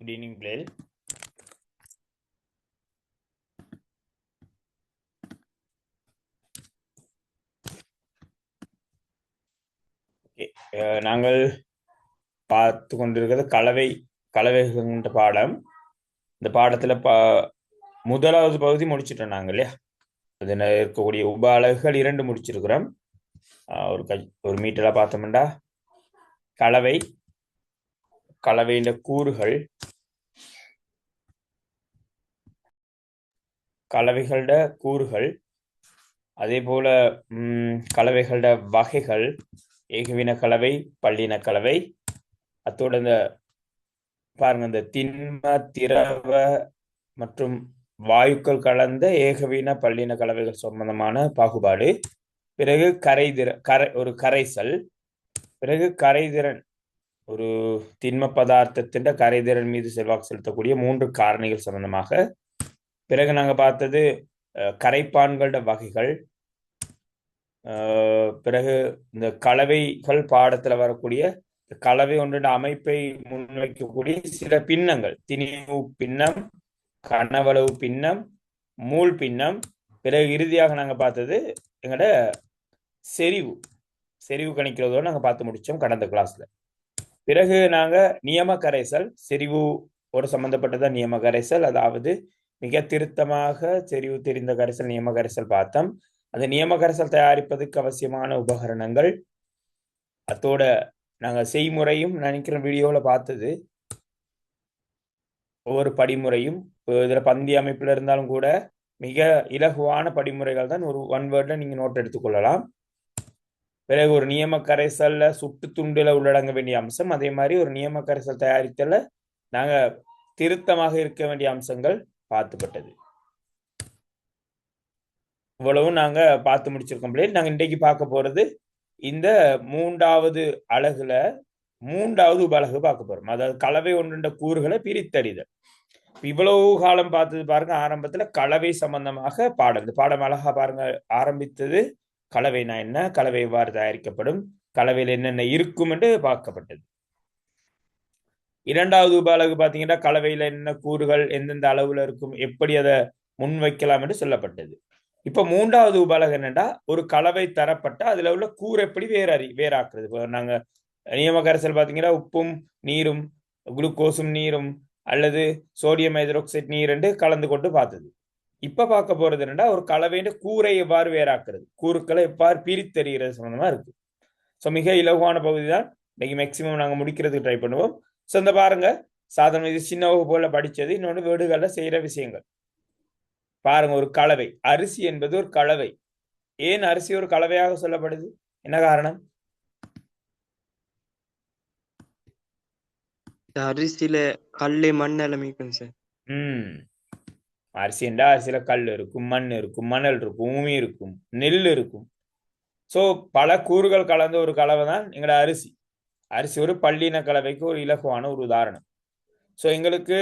Good evening, Blair. Okay. நாங்கள் பார்த்து கொண்டிருக்கிறது கலவைகள் என்ற பாடம். இந்த பாடத்துல முதலாவது பகுதி முடிச்சிட்டோம் நாங்கள் இல்லையா? அதில் இருக்கக்கூடிய உப அலகுகள் 2 முடிச்சிருக்கிறோம். ஒரு மீட்டரா பார்த்தோம்டா கலவையின் கலவைகளோட கூறுகள், அதே போல கலவைகளோட வகைகள், ஏகவின கலவை, பல்லின கலவை, அத்தோட இந்த பாருங்க இந்த திண்ம, திரவ மற்றும் வாயுக்கள் கலந்த ஏகவின பல்லின கலவைகள் சம்பந்தமான பாகுபாடு, பிறகு ஒரு கரைசல், பிறகு கரைதிறன், ஒரு திண்ம பதார்த்தத்தின் கரைதிறன் மீது செல்வாக்கு செலுத்தக்கூடிய 3 காரணிகள் சம்பந்தமாக, பிறகு நாங்க பார்த்தது கரைப்பான்களோட வகைகள், பிறகு இந்த கலவைகள் பாடத்துல வரக்கூடிய கலவை ஒன்றோட அமைப்பை முன்வைக்கக்கூடிய சில பின்னங்கள், திணிவு பின்னம், கனவளவு பின்னம், மூல் பின்னம், பிறகு இறுதியாக நாங்க பார்த்தது எங்களோட செறிவு கணிக்கிறதோட நாங்க பார்த்து முடிச்சோம் கடந்த கிளாஸ்ல. பிறகு நாங்க நியம கரைசல், செறிவு ஒரு சம்பந்தப்பட்டதான் நியம கரைசல், அதாவது மிக திருத்தமாக செறிவு தெரிந்த கரைசல் நியம கரைசல் பார்த்தோம். அந்த நியம கரைசல் தயாரிப்பதற்கு அவசியமான உபகரணங்கள், அதோட நாங்க செய்முறையும் நினைக்கிற வீடியோல பார்த்தது. ஒவ்வொரு படிமுறையும் இதுல பந்தி அமைப்புல இருந்தாலும் கூட மிக இலகுவான படிமுறைகள் தான். ஒரு 1 வேர்ட்ல நீங்க நோட் எடுத்துக்கொள்ளலாம். பிறகு ஒரு நியம கரைசல்ல சுட்டு துண்டுல உள்ளடங்க வேண்டிய அம்சம், அதே மாதிரி ஒரு நியம கரைசல் தயாரித்தல நாங்க திருத்தமாக இருக்க வேண்டிய அம்சங்கள் பார்த்துப்பட்டது. இவ்வளவும் நாங்க பார்த்து முடிச்சிருக்கோம். நாங்க இன்றைக்கு பார்க்க போறது இந்த 3வது அலகுல 3வது உபலகு பார்க்க போறோம். அதாவது கலவை ஒன்றுண்ட கூறுகளை பிரித்தறிதல். இவ்வளவு காலம் பார்த்தது பாருங்க, ஆரம்பத்துல கலவை சம்பந்தமாக பாடம். இந்த பாடம் அழகா பாருங்க, ஆரம்பித்தது கலவைனா என்ன, கலவை எவ்வாறு தயாரிக்கப்படும், கலவையில் என்னென்ன இருக்கும் என்று பார்க்கப்பட்டது. 2வது உபலகு பாத்தீங்கன்னா கலவையில என்ன கூறுகள் எந்தெந்த அளவுல இருக்கும், எப்படி அதை முன்வைக்கலாம் என்று சொல்லப்பட்டது. இப்ப 3வது உபலகு என்னன்னா, ஒரு கலவை தரப்பட்ட அதுல உள்ள கூறு எப்படி வேறாக்குறது. இப்போ நாங்க நியம கரைசல் பாத்தீங்கன்னா உப்பும் நீரும், குளுக்கோஸும் நீரும், அல்லது சோடியம் ஹைட்ராக்சைடு நீர் என்று கலந்து கொண்டு பார்த்தது. இப்ப பார்க்க போறது என்னன்னா, ஒரு கலவையின் கூரை எவ்வாறு வேறாக்குறது, கூறுக்களை எவ்வாறு பிரித்தறிகிறது சம்பந்தமா இருக்கு. ஸோ மிக இலகுவான பகுதி தான் இன்னைக்கு மேக்சிமம் நாங்க முடிக்கிறதுக்கு ட்ரை பண்ணுவோம். ஸோ இந்த பாருங்க, சாதாரண இது சின்ன வகுப்புல படிச்சது, இன்னொன்று வீடுகளில் செய்யற விஷயங்கள் பாருங்க. ஒரு கலவை, அரிசி என்பது ஒரு கலவை. ஏன் அரிசி ஒரு கலவையாக சொல்லப்படுது, என்ன காரணம்? அரிசியில கல்லு மண் அமைக்கும் சார். அரிசி என்றா அரிசியில கல் இருக்கும், மண் இருக்கும், மணல் இருக்கும், பூமி இருக்கும், நெல் இருக்கும். ஸோ பல கூறுகள் கலந்த ஒரு கலவை தான் எங்களோட அரிசி. அரிசி ஒரு பல்லின கலவைக்கு ஒரு இலகுவான ஒரு உதாரணம். ஸோ எங்களுக்கு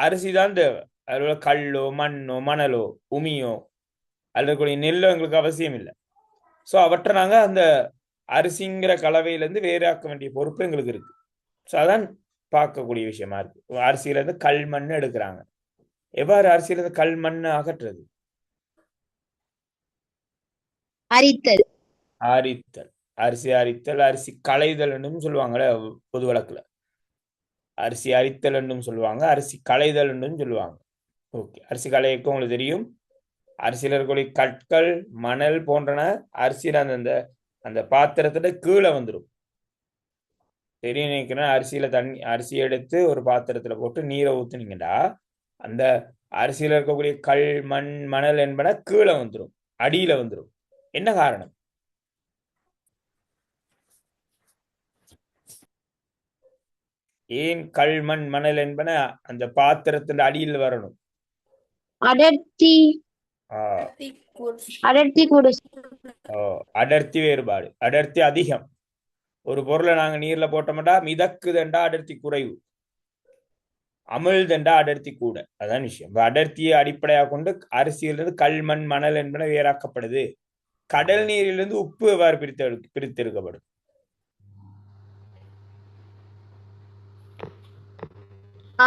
அரிசி தான் தேவை. அதில் கல்லோ, மண்ணோ, மணலோ, உமியோ அல்லது நெல்லோ எங்களுக்கு அவசியம் இல்லை. ஸோ அவற்றை நாங்கள் அந்த அரிசிங்கிற கலவையிலேருந்து வேறாக்க வேண்டிய பொறுப்பு எங்களுக்கு இருக்கு. ஸோ அதான் பார்க்கக்கூடிய விஷயமா இருக்கு. அரிசியிலேருந்து கல் மண் எடுக்கிறாங்க. எவ்வாறு அரிசியிலிருந்து கல் மண் அகற்றுறது? அரித்தல். அரிசி அரித்தல், அரிசி களைதல் என்றும் சொல்லுவாங்களே பொது வழக்குல. அரிசி அரித்தல் என்றும் சொல்லுவாங்க, அரிசி களைதல் என்றும் சொல்லுவாங்க. ஓகே, அரிசி களையக்கும் உங்களுக்கு தெரியும். அரிசியில் இருக்கக்கூடிய கற்கள், மணல் போன்றன அரிசியில் அந்த அந்த பாத்திரத்துல கீழே வந்துடும். தெரிய நினைக்கிறேன், அரிசி எடுத்து ஒரு பாத்திரத்துல போட்டு நீரை ஊத்துனீங்கடா, அந்த அரிசியில இருக்கக்கூடிய கல், மண், மணல் என்பன கீழே வந்துடும், அடியில வந்துடும். என்ன காரணம்? ஏன் கல், மண், மணல் என்பன அந்த பாத்திரத்தின் அடியில் வரணும்? அடர்த்தி வேறுபாடு, அடர்த்தி அதிகம். ஒரு பொருளை நாங்க நீர்ல போட்டோம்டா மிதக்குதண்டா அடர்த்தி குறைவு, அமிழ்தண்டா அடர்த்தி கூட. அதான் விஷயம். அடர்த்தியை அடிப்படையாக கொண்டு அரிசியிலிருந்து கல், மண், மணல் என்பன வேறாக்கப்படுது. கடல் நீரிலிருந்து உப்பு எவ்வாறு பிரித்தெடுக்கப்படும்?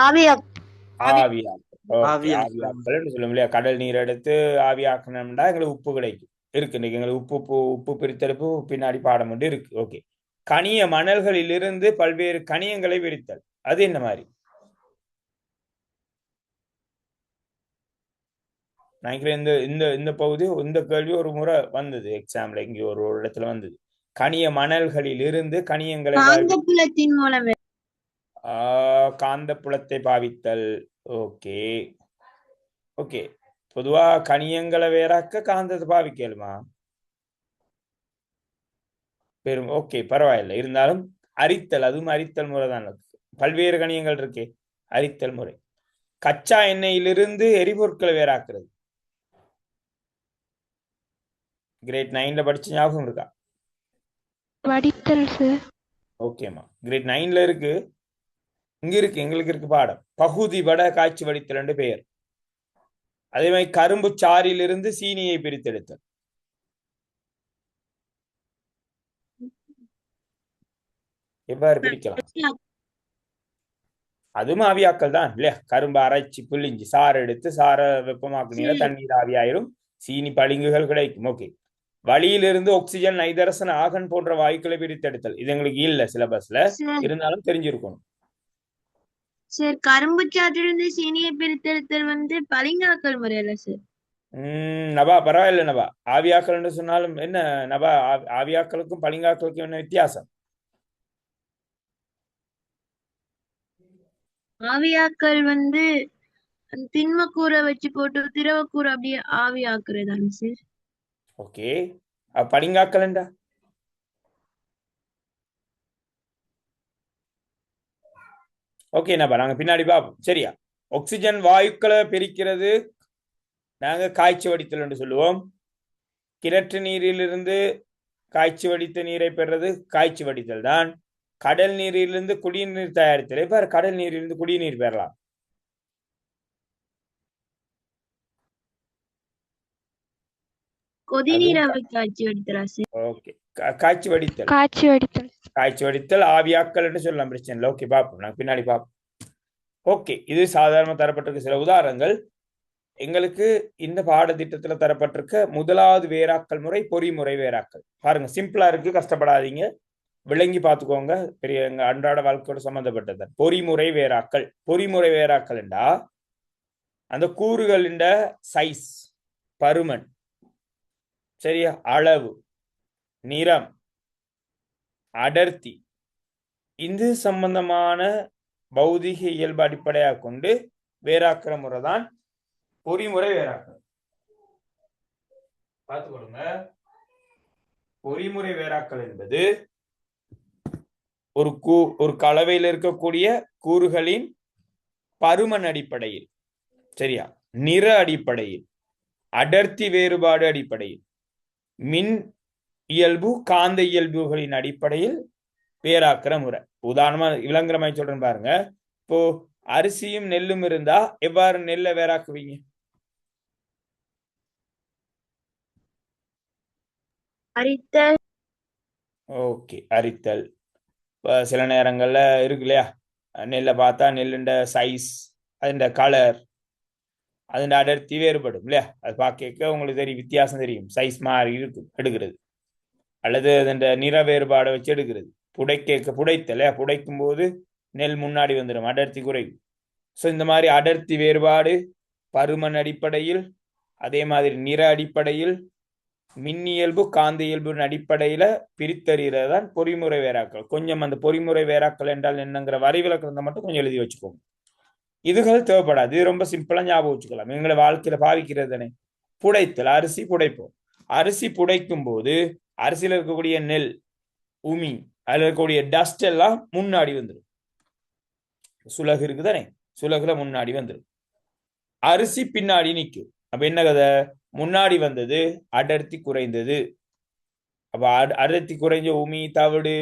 ஆவியா ஆவியாக்கல். ஓகே, ஆவியாக்கல். ஆவியாக்கல் சொல்லும் இல்லையா? கடல் நீர் எடுத்து ஆவியாக்கணும்னா எங்களுக்கு உப்பு கிடைக்கும். இருக்கு இன்னைக்கு எங்களுக்கு உப்பு பிரித்தெடுப்பு பின்னாடி பாடம் ஒன்று இருக்கு. ஓகே. கனிய மணல்களிலிருந்து பல்வேறு கனியங்களை பிரித்தல், அது என்ன மாதிரி? நினைக்கிறேன் இந்த இந்த இந்த பகுதி இந்த கேள்வி ஒரு முறை வந்தது எக்ஸாம்ல, இங்க ஒரு இடத்துல வந்தது. கனிய மணல்களில் இருந்து கனியங்களை காந்தப்புலத்தின் மூலம் காந்த புலத்தை பாவித்தல். Okay okay. பொதுவா கனியங்களை வேறாக்க காந்தத்தை பாவிக்கலுமா? பெரும் ஓகே, பரவாயில்லை. இருந்தாலும் அரித்தல், அதுவும் அரித்தல் முறை தான். பல்வேறு கனியங்கள் இருக்கே, அரித்தல் முறை. கச்சா எண்ணெயிலிருந்து எரிபொருட்களை வேறாக்குறது, கிரேட் 9ல படிச்ச ஞாபகம் இருக்கா? வடித்தல் சார். ஓகேம்மா, கிரேட் 9ல இருக்கு. இங்க இருக்கு, எங்களுக்கு இருக்கு பாடம். பகுதி வட காய்ச்சி வடித்தல் என்று பெயர். அதே மாதிரி கரும்பு சாறிலிருந்து சீனியை பிரித்தெடுத்தல். எவ்வாறு பிரிக்கலாம்? அதுவும் ஆவியாக்கல் தான் இல்லையா? கரும்பு அரைச்சி புளிஞ்சி சாறு எடுத்து சார வெப்பமாக்குனீங்க, தண்ணீர் ஆவியாயிரும், சீனி பளிங்குகள் கிடைக்கும். ஓகே. வளியிலிருந்து ஆக்சிஜன், நைதரசன், ஆகன் போன்ற வாயுக்களை பிரித்தெடுத்தல். இது எங்களுக்கு இல்ல சிலபஸ்ல, இருந்தாலும் தெரிஞ்சிருக்கணும். சார் கரும்பு சாற்றிலிருந்து சீனியை பிரித்தெடுத்தல் பளிங்காக்கல் முறையில சார். நபா பரவாயில்ல நபா. ஆவியாக்கல் சொன்னாலும் என்ன நபா, ஆவியாக்களுக்கும் பளிங்காக்களுக்கும் என்ன வித்தியாசம்? ஆவியாக்கல் திண்மக்கூரை வச்சு போட்டு திரவக்கூரை அப்படியே ஆவியாக்குறதாங்க சார். ஓகே. பளிங்காக்கல் என்றா? ஓகே நபா, நாங்க பின்னாடி பாப்போம். சரியா? ஆக்சிஜன் வாயுக்களை பிரிக்கிறது நாங்க காய்ச்சி வடித்தல் என்று சொல்லுவோம். கிணற்று நீரிலிருந்து காய்ச்சி வடித்த நீரை பெறுறது காய்ச்சி வடித்தல் தான். கடல் நீரிலிருந்து குடிநீர் தயாரித்தல். இப்ப கடல் நீரிலிருந்து குடிநீர் பெறலாம். கொதிநீரை காய்ச்சி வடித்தலா சார்? ஓகே, காய்ச்சி வடித்தல். காய்ச்சி வடித்தல். காய்ச்சி வடித்தல் ஆவியாக்கல் என்று சொல்லலாம், பிரச்சனை இல்லை. ஓகே, பார்ப்போம், நாங்க பின்னாடி பார்ப்போம். ஓகே, இது சாதாரண தரப்பட்டிருக்க சில உதாரணங்கள். எங்களுக்கு இந்த பாடத்திட்டத்துல தரப்பட்டிருக்க முதலாவது வேறாக்கல் முறை பொறிமுறை வேறாக்கல். பாருங்க, சிம்பிளா இருக்கு, கஷ்டப்படாதீங்க, விளங்கி பார்த்துக்கோங்க. பெரிய எங்க அன்றாட வாழ்க்கையோட சம்பந்தப்பட்டது. பொறிமுறை வேறாக்கல். பொறிமுறை வேறாக்கல் என்றா அந்த கூறுகளின் சைஸ், பருமன், சரியா, அளவு, நிறம், அடர்த்தி, இது சம்பந்தமான பௌதிக இயல்பு அடிப்படையாக கொண்டு வேறாக்கிற முறை தான் பொறிமுறை வேறாக்கல். பார்த்துக்கொள்ளுங்க. பொறிமுறை வேறாக்கல் என்பது ஒரு கலவையில் இருக்கக்கூடிய கூறுகளின் பருமன் அடிப்படையில், சரியா, நிற அடிப்படையில், அடர்த்தி வேறுபாடு அடிப்படையில், மின் இயல்பு, காந்த இயல்புகளின் அடிப்படையில் வேறாக்கிற முறை. உதாரணமா விளங்குற மாதிரி சொல்றேன் பாருங்க. இப்போ அரிசியும் நெல்லும் இருந்தா எவ்வாறு நெல்லை வேறாக்குவீங்க? அரித்தல். ஓகே, அரித்தல். சில நேரங்கள்ல இருக்கு இல்லையா, நெல்லை பார்த்தா நெல்லுண்ட சைஸ், அதுண்ட கலர், அதுண்ட அடர்த்தி வேறுபடும் இல்லையா? அது பார்க்க உங்களுக்கு தெரியும், வித்தியாசம் தெரியும். சைஸ் மாறி இருக்கு எடுக்கிறது, அல்லது அதுண்ட நிற வேறுபாடை வச்சு எடுக்கிறது. புடைத்தல், புடைக்கும் போது நெல் முன்னாடி வந்துடும், அடர்த்தி குறையும். ஸோ இந்த மாதிரி அடர்த்தி வேறுபாடு, பருமன் அடிப்படையில், அதே மாதிரி நிற அடிப்படையில், மின்னியல்பு, காந்த இயல்புவின் அடிப்படையில பிரித்தறிகிறது தான் பொறிமுறை வேறாக்கள். கொஞ்சம் அந்த பொறிமுறை வேறாக்கள் என்றால் என்னங்கிற வரைவிலக்கணத்தை மட்டும் கொஞ்சம் எழுதி வச்சுக்கோங்க. இதுகள் தேவைப்படாது, இது ரொம்ப சிம்பிளா ஞாபகம் வச்சுக்கலாம். எங்களை வாழ்க்கையில பாவிக்கிறது தானே. புடைத்தல், அரிசி புடைப்போம். அரிசி புடைக்கும் போது அரிசியில இருக்கக்கூடிய நெல், உமி, அதுல இருக்கக்கூடிய டஸ்ட் எல்லாம் முன்னாடி வந்துடும். சுலகு இருக்குதானே, சுலகுல முன்னாடி வந்துடும். அரிசி பின்னாடி நிற்கும். அப்ப என்ன கதை? முன்னாடி வந்தது அடர்த்தி குறைந்தது. அப்ப அடர்த்தி குறைஞ்ச உமி, தவிடு,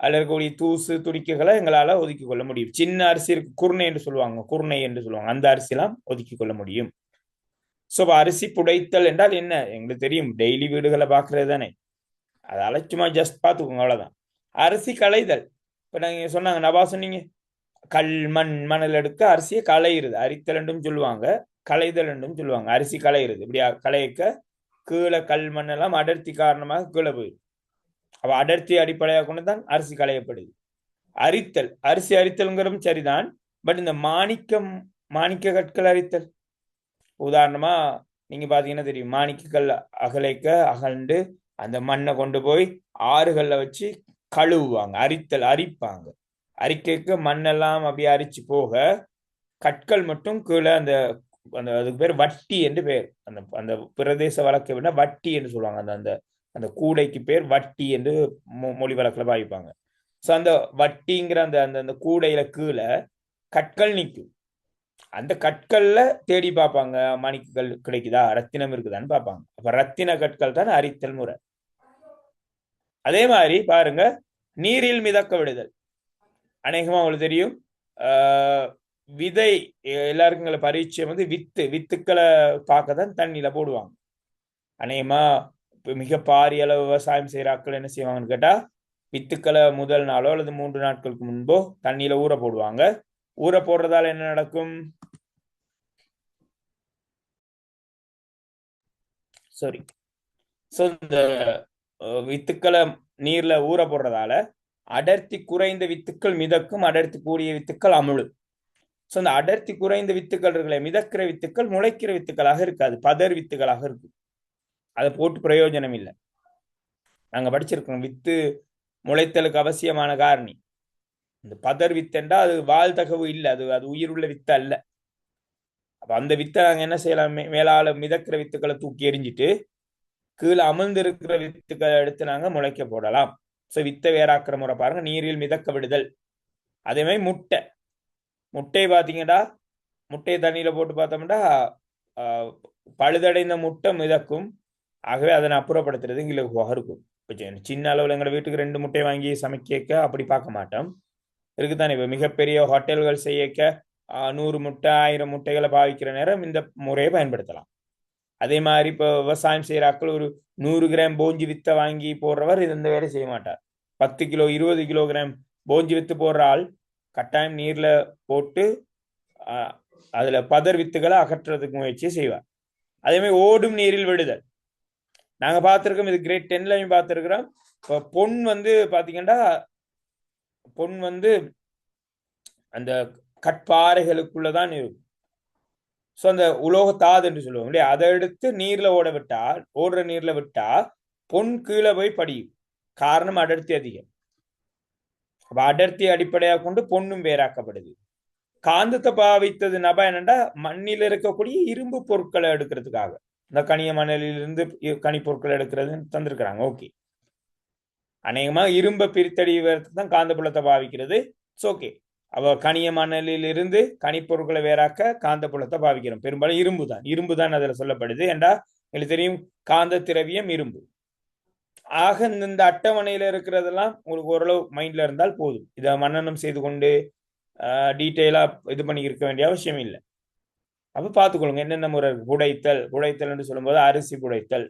அதுல இருக்கக்கூடிய தூசு, துடிக்கைகளை எங்களால ஒதுக்கி கொள்ள முடியும். சின்ன அரிசி இருக்கு, குர்ணை என்று சொல்லுவாங்க, குர்ணை என்று சொல்லுவாங்க, அந்த அரிசி எல்லாம் ஒதுக்கி கொள்ள முடியும். சோ அரிசி புடைத்தல் என்றால் என்ன எங்களுக்கு தெரியும், டெய்லி வீடுகளை பாக்குறது தானே. அதால சும்மா ஜஸ்ட் பார்த்துக்கோங்க, அவ்வளவுதான். அரிசி களைதல், இப்ப நீங்க சொன்னாங்க, நபா சொன்னீங்க, கல் மண் மணல் எடுக்க அரிசியை களையிறது, அரித்தல் என்றும் சொல்லுவாங்க, களைதல் என்றும் சொல்லுவாங்க. அரிசி களையிறது, இப்படியா களையக்க கீழே கல் மண் எல்லாம் அடர்த்தி காரணமாக கீழே போயிடும். அப்ப அடர்த்தி அடிப்படையாக கொண்டுதான் அரிசி களையப்படுது. அரித்தல், அரிசி அரித்தல்ங்கிறதும் சரிதான். பட் இந்த மாணிக்க கற்கள் அரித்தல், உதாரணமா நீங்க பாத்தீங்கன்னா தெரியும், மாணிக்கக்கல் அகலைக்க அகழ்ந்து அந்த மண்ணை கொண்டு போய் ஆறுகள்ல வச்சு கழுவுவாங்க, அரிப்பாங்க. அரிக்கைக்கு மண்ணெல்லாம் அப்படியே அரிச்சு போக கற்கள் மட்டும் கீழே அந்த அந்த அதுக்கு பேர் வட்டி என்று பேர். அந்த அந்த பிரதேச வழக்கை விட வட்டி என்று சொல்லுவாங்க. அந்த அந்த அந்த கூடைக்கு பேர் வட்டி என்று மொழி வழக்கில் பாவிப்பாங்க. ஸோ அந்த வட்டிங்கிற அந்த அந்த அந்த கூடையில கீழே கற்கள் நிற்கும். அந்த கற்கள்ல தேடி பார்ப்பாங்க, மாணிக்கங்கள் கிடைக்குதா, ரத்தினம் இருக்குதான்னு பார்ப்பாங்க. அப்ப ரத்தின கற்கள் தான் அரித்தல் முறை. அதே மாதிரி பாருங்க, நீரில் மிதக்க விடுதல். அநேகமா உங்களுக்கு தெரியும், விதை எல்லாருக்கும் பரிச்சயம் வந்து வித்துக்களை பார்க்க தான் தண்ணியில போடுவாங்க. அநேகமா மிக பாரிய அளவு விவசாயம் செய்யற ஆட்கள் என்ன செய்வாங்கன்னு கேட்டா, வித்துக்களை முதல் நாளோ அல்லது 3 நாட்களுக்கு முன்போ தண்ணியில ஊற போடுவாங்க. ஊற போடுறதால என்ன நடக்கும்? சாரி, இந்த வித்துக்களை நீர்ல ஊற போடுறதால அடர்த்தி குறைந்த வித்துக்கள் மிதக்கும், அடர்த்தி கூடிய வித்துக்கள் அமுழும். ஸோ இந்த அடர்த்தி குறைந்த வித்துக்கள் இருக்கல, மிதக்கிற வித்துக்கள் முளைக்கிற வித்துக்களாக இருக்காது, பதர் வித்துக்களாக இருக்கும். அதை போட்டு பிரயோஜனம் இல்லை. நாங்க படிச்சிருக்கோம், வித்து முளைத்தலுக்கு அவசியமான காரணி இந்த பதர் வித்தென்றா அது வாழ்தகவு இல்லை, அது உயிருள்ள வித்து அல்ல. அப்ப அந்த வித்தை நாங்க என்ன செய்யலாம், மேலால மிதக்கிற வித்துக்களை தூக்கி எறிஞ்சிட்டு கீழே அமிழ்ந்து இருக்கிற வித்துக்களை எடுத்து நாங்க முளைக்க போடலாம். ஸோ வித்தை வேறாக்குற முறை பாருங்க, நீரில் மிதக்க விடுதல். அதே மாதிரி முட்டை பார்த்தீங்கன்னா, முட்டையை தண்ணியில போட்டு பார்த்தோம்னா பழுதடைந்த முட்டை மிதக்கும். ஆகவே அதனை அப்புறப்படுத்துறது எங்களுக்கு இருக்கும். சின்ன அளவில் எங்களை வீட்டுக்கு 2 முட்டை வாங்கி சமைக்க அப்படி பார்க்க மாட்டோம், இருக்குதானே. இப்போ மிகப்பெரிய ஹோட்டல்கள் செய்யக்க 100 முட்டை 1000 முட்டைகளை பாவிக்கிற நேரம் இந்த முறையை பயன்படுத்தலாம். அதே மாதிரி இப்போ விவசாயம் செய்யறாக்கள் ஒரு 100 கிராம் போஞ்சி வித்தை வாங்கி போடுறவர் இந்த வேலை செய்ய மாட்டார். 10 கிலோ 20 கிலோகிராம் போஞ்சி வித்து போடுற ஆள் கட்டாயம் நீர்ல போட்டு அதுல பதர் வித்துகளை அகற்றுறதுக்கு முயற்சி செய்வார். அதே மாதிரி ஓடும் நீரில் விடுதல் நாங்க பார்த்திருக்கோம், இது கிரேட் 10லயும் பார்த்திருக்கிறோம். இப்போ பொன் வந்து பாத்தீங்கன்னா, பொன் வந்து அந்த கட்பாறைகளுக்குள்ளதான் இருக்கும். ஸோ அந்த உலோகத்தாது என்று சொல்லுவோம் இல்லையா, அதை எடுத்து நீர்ல ஓடுற நீர்ல விட்டா பொன் கீழே போய் படியும். காரணம் அடர்த்தி அதிகம். அப்ப அடர்த்தி அடிப்படையாக கொண்டு பொண்ணும் வேறாக்கப்படுது. காந்தத்தை பாவித்தது நபா என்னண்டா, மண்ணில் இருக்கக்கூடிய இரும்பு பொருட்களை எடுக்கிறதுக்காக. இந்த கனிய மணலிலிருந்து கனி பொருட்களை எடுக்கிறது தந்திருக்கிறாங்க. ஓகே, அநேகமா இரும்பை பிரித்தடிவதற்கு தான் காந்தப்புலத்தை பாவிக்கிறது. ஓகே, அவ கனிய மணலில் இருந்து கனிப்பொருட்களை வேறாக்க காந்த புலத்தை பாவிக்கிறோம். பெரும்பாலும் இரும்பு தான் அதுல சொல்லப்படுது. ஏண்டா எங்களுக்கு தெரியும், காந்த திரவியம் இரும்பு. ஆக இந்த அட்டவணையில இருக்கிறதெல்லாம் உங்களுக்கு ஓரளவு மைண்ட்ல இருந்தால் போதும். இதை மன்னனம் செய்து கொண்டு டீட்டெயிலா இது பண்ணி இருக்க வேண்டிய அவசியம் இல்லை. அப்ப பார்த்துக்கொள்ளுங்க என்னென்ன முறை இருக்கு. புடைத்தல் என்று சொல்லும்போது அரிசி புடைத்தல்,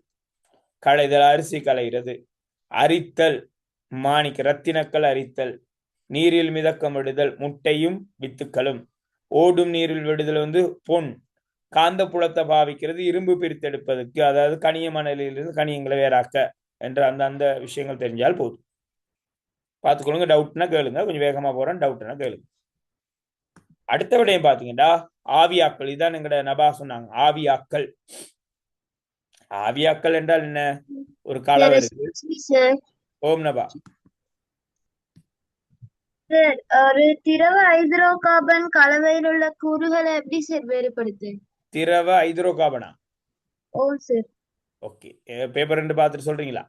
களைதல் அரிசி களைகிறது, அரித்தல் மாணிக்க ரத்தினக்கல் அரித்தல், நீரில் மிதக்கம் விடுதல் முட்டையும் வித்துக்களும், ஓடும் நீரில் விடுதல் வந்து பொன், காந்த புலத்தை பாவிக்கிறது இரும்பு பிரித்தெடுப்பதற்கு, அதாவது கனிய மணலிலிருந்து கனியங்களை வேறாக்க என்ற அந்த அந்த விஷயங்கள் தெரிஞ்சால் போதும். பார்த்துக்கொள்ளுங்க. டவுட்னா கேளுங்க, கொஞ்சம் வேகமா போறேன், டவுட்னா கேளுங்க. அடுத்த விடயம் பாத்தீங்கன்னா ஆவியாக்கள். இதான் எங்கட நபா சொன்னாங்க, ஆவியாக்கள். ஆவியாக்கள் என்றால் என்ன? ஒரு கலவை இருக்கு. ஓம் நபா. ஒரு திரவ ஹைட்ரோ கார்பன் கலவையில் உள்ள கூறுகளை எப்படி சார் வேறுபடுத்து? திரவ ஹைட்ரோ கார்பனா? ஓ சார். ஓகே, பேப்பர் 2 பார்த்துட்டு சொல்றீங்களா?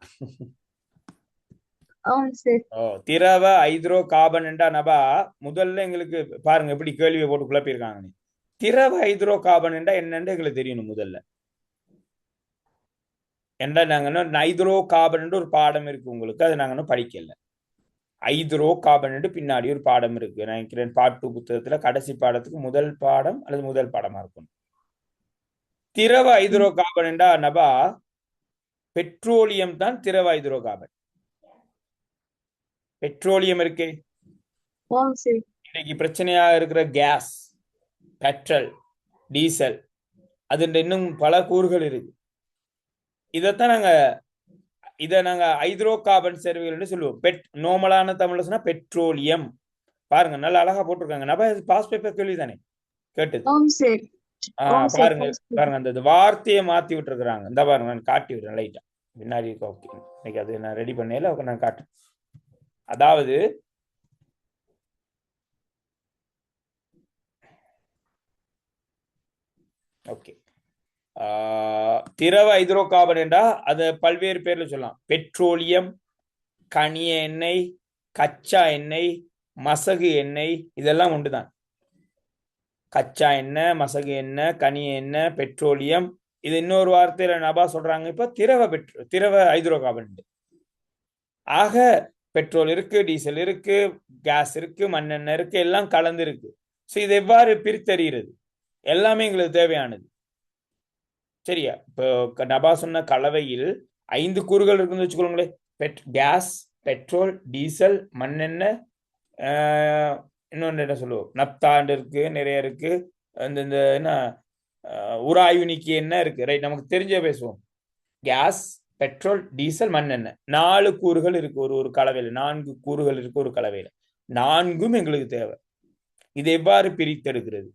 திரவ ஹைட்ரோ கார்பன் என்றா நபா, முதல்ல எங்களுக்கு பாருங்க எப்படி கேள்வியை போட்டு குழப்பிருக்காங்க. திரவ ஹைட்ரோ கார்பன் என்றா என்னன்னு எங்களுக்கு தெரியணும் முதல்ல. என்றா நாங்க ஹைட்ரோ கார்பன் ஒரு பாடம் இருக்கு உங்களுக்கு, அது நாங்க படிக்கல. ஹைட்ரோ கார்பன் பின்னாடி ஒரு பாடம் இருக்கு நினைக்கிறேன், பார்ட் 2 புத்தகத்துல கடைசி பாடத்துக்கு முதல் பாடம் அல்லது முதல் பாடமா இருக்கும். திரவ ஹைட்ரோ கார்பன் என்றா நபா, பெட்ரோலியம் தான் திரவ ஹைட்ரோ கார்பன். பெட்ரோலியம் இருக்கே, இன்னைக்கு பிரச்சனையா இருக்கிற கேஸ், பெட்ரோல், டீசல், அது இன்னும் பல கூறுகள் இருக்கு. இதைத்தான் நாங்க ஹைட்ரோ கார்பன் சேர்வைகள்னு சொல்லுவோம். நார்மலான தமிழ்ல சொன்னா பெட்ரோலியம். பாருங்க நல்லா அழகா போட்டிருக்காங்க. நம்ம பாஸ் பேப்பர் கேள்வி தானே கேட்டது. ஓம் சார். ஓம் சார். பாருங்க அந்த வார்த்தையை மாத்தி விட்டுருக்காங்க. இந்த பாருங்க நான் காட்டி விடுறேன் லைட்டா பின்னாடி. ஓகே, இன்னைக்கு அது நான் ரெடி பண்ணல, நான் காட்டுறேன். அதாவது ஓகே, திரவ ஹைட்ரோ கார்பன் என்றா அது பல்வேறு பேர்ல சொல்லலாம். பெட்ரோலியம், கனிய எண்ணெய், கச்சா எண்ணெய், மசகு எண்ணெய், இதெல்லாம் உண்டுதான். கச்சா எண்ணெய், மசகு எண்ணெய், கனிய எண்ணெய், பெட்ரோலியம். இது இன்னொரு வார்த்தையில நபா சொல்றாங்க இப்ப திரவ ஹைட்ரோ கார்பன். ஆக பெட்ரோல் இருக்கு, டீசல் இருக்கு, கேஸ் இருக்கு, மண்ணெண்ணெய் இருக்கு, எல்லாம் கலந்து இருக்கு. ஸோ இது எவ்வாறு பிரித்தறிகிறது? எல்லாமே எங்களுக்கு தேவையானது. சரியா? இப்போ நபா சொன்ன கலவையில் 5 கூறுகள் இருக்குன்னு வச்சுக்கோங்களேன். கேஸ், பெட்ரோல், டீசல், மண்ணெண்ணெய், இன்னொன்று என்ன சொல்லுவோம், நப்தாண்டு இருக்கு, நிறைய இருக்கு, இந்த என்ன உராய்வு நீக்கி என்ன இருக்கு. ரைட், நமக்கு தெரிஞ்ச பேசுவோம். கேஸ், பெட்ரோல், டீசல், மண்ணெண்ணெய், 4 கூறுகள் இருக்கு ஒரு கலவையில. 4 கூறுகள் இருக்கு ஒரு கலவையில. 4ம் எங்களுக்கு தேவை. இதை எவ்வாறு பிரித்தெடுக்கிறது?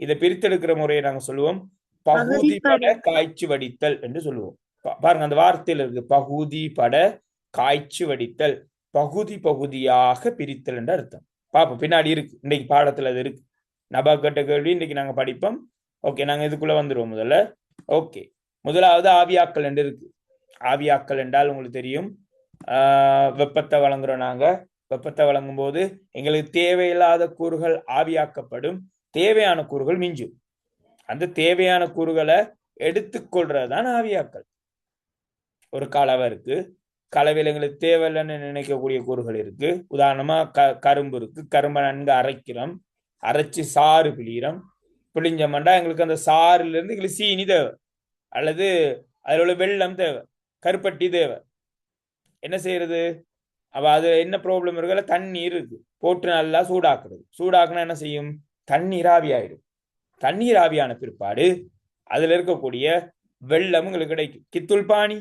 இதை பிரித்தெடுக்கிற முறையை நாங்க சொல்லுவோம் பகுதி பட காய்ச்சி வடித்தல் என்று சொல்லுவோம். பாருங்க அந்த வார்த்தையில இருக்கு, பகுதி பட காய்ச்சி வடித்தல். பகுதி பகுதியாக பிரித்தல் என்ற அர்த்தம். பாப்போம், பின்னாடி இருக்கு, இன்னைக்கு பாடத்துல அது இருக்கு. நபா கேட்ட கேள்வி இன்னைக்கு நாங்க படிப்போம். ஓகே, நாங்க இதுக்குள்ள வந்துருவோம் முதல்ல. ஓகே, முதலாவது ஆவியாக்கல் என்று இருக்கு. ஆவியாக்கல் என்றால் உங்களுக்கு தெரியும், வெப்பத்தை வழங்குறோம். நாங்க வெப்பத்தை வழங்கும் போது எங்களுக்கு தேவையில்லாத கூறுகள் ஆவியாக்கப்படும், தேவையான கூறுகள் மிஞ்சும். அந்த தேவையான கூறுகளை எடுத்துக்கொள்றதுதான் ஆவியாக்கல். ஒரு கலவை இருக்கு, கலவையில் எங்களுக்கு தேவையில்லைன்னு நினைக்கக்கூடிய கூறுகள் இருக்கு. உதாரணமா கரும்பு இருக்கு, கரும்பை நன்கு அரைக்கிறோம், அரைச்சு சாறு பிழிஞ்சோம்னா எங்களுக்கு அந்த சாறுல இருந்து எங்களுக்கு சீனி தேவை, அல்லது அதில் உள்ள வெள்ளம் தேவை, கருப்பட்டி தேவை. என்ன செய்யறது? அப்ப அது என்ன ப்ராப்ளம் இருக்குல்ல, தண்ணீர் இருக்கு, போட்டு நல்லா சூடாக்குறது. சூடாக்குனா என்ன செய்யும்? தண்ணீர் ஆவியாயிடும். தண்ணீர் ஆவியான பிற்பாடு அதுல இருக்கக்கூடிய வெள்ளம் உங்களுக்கு கிடைக்கும். கித்துள் பானி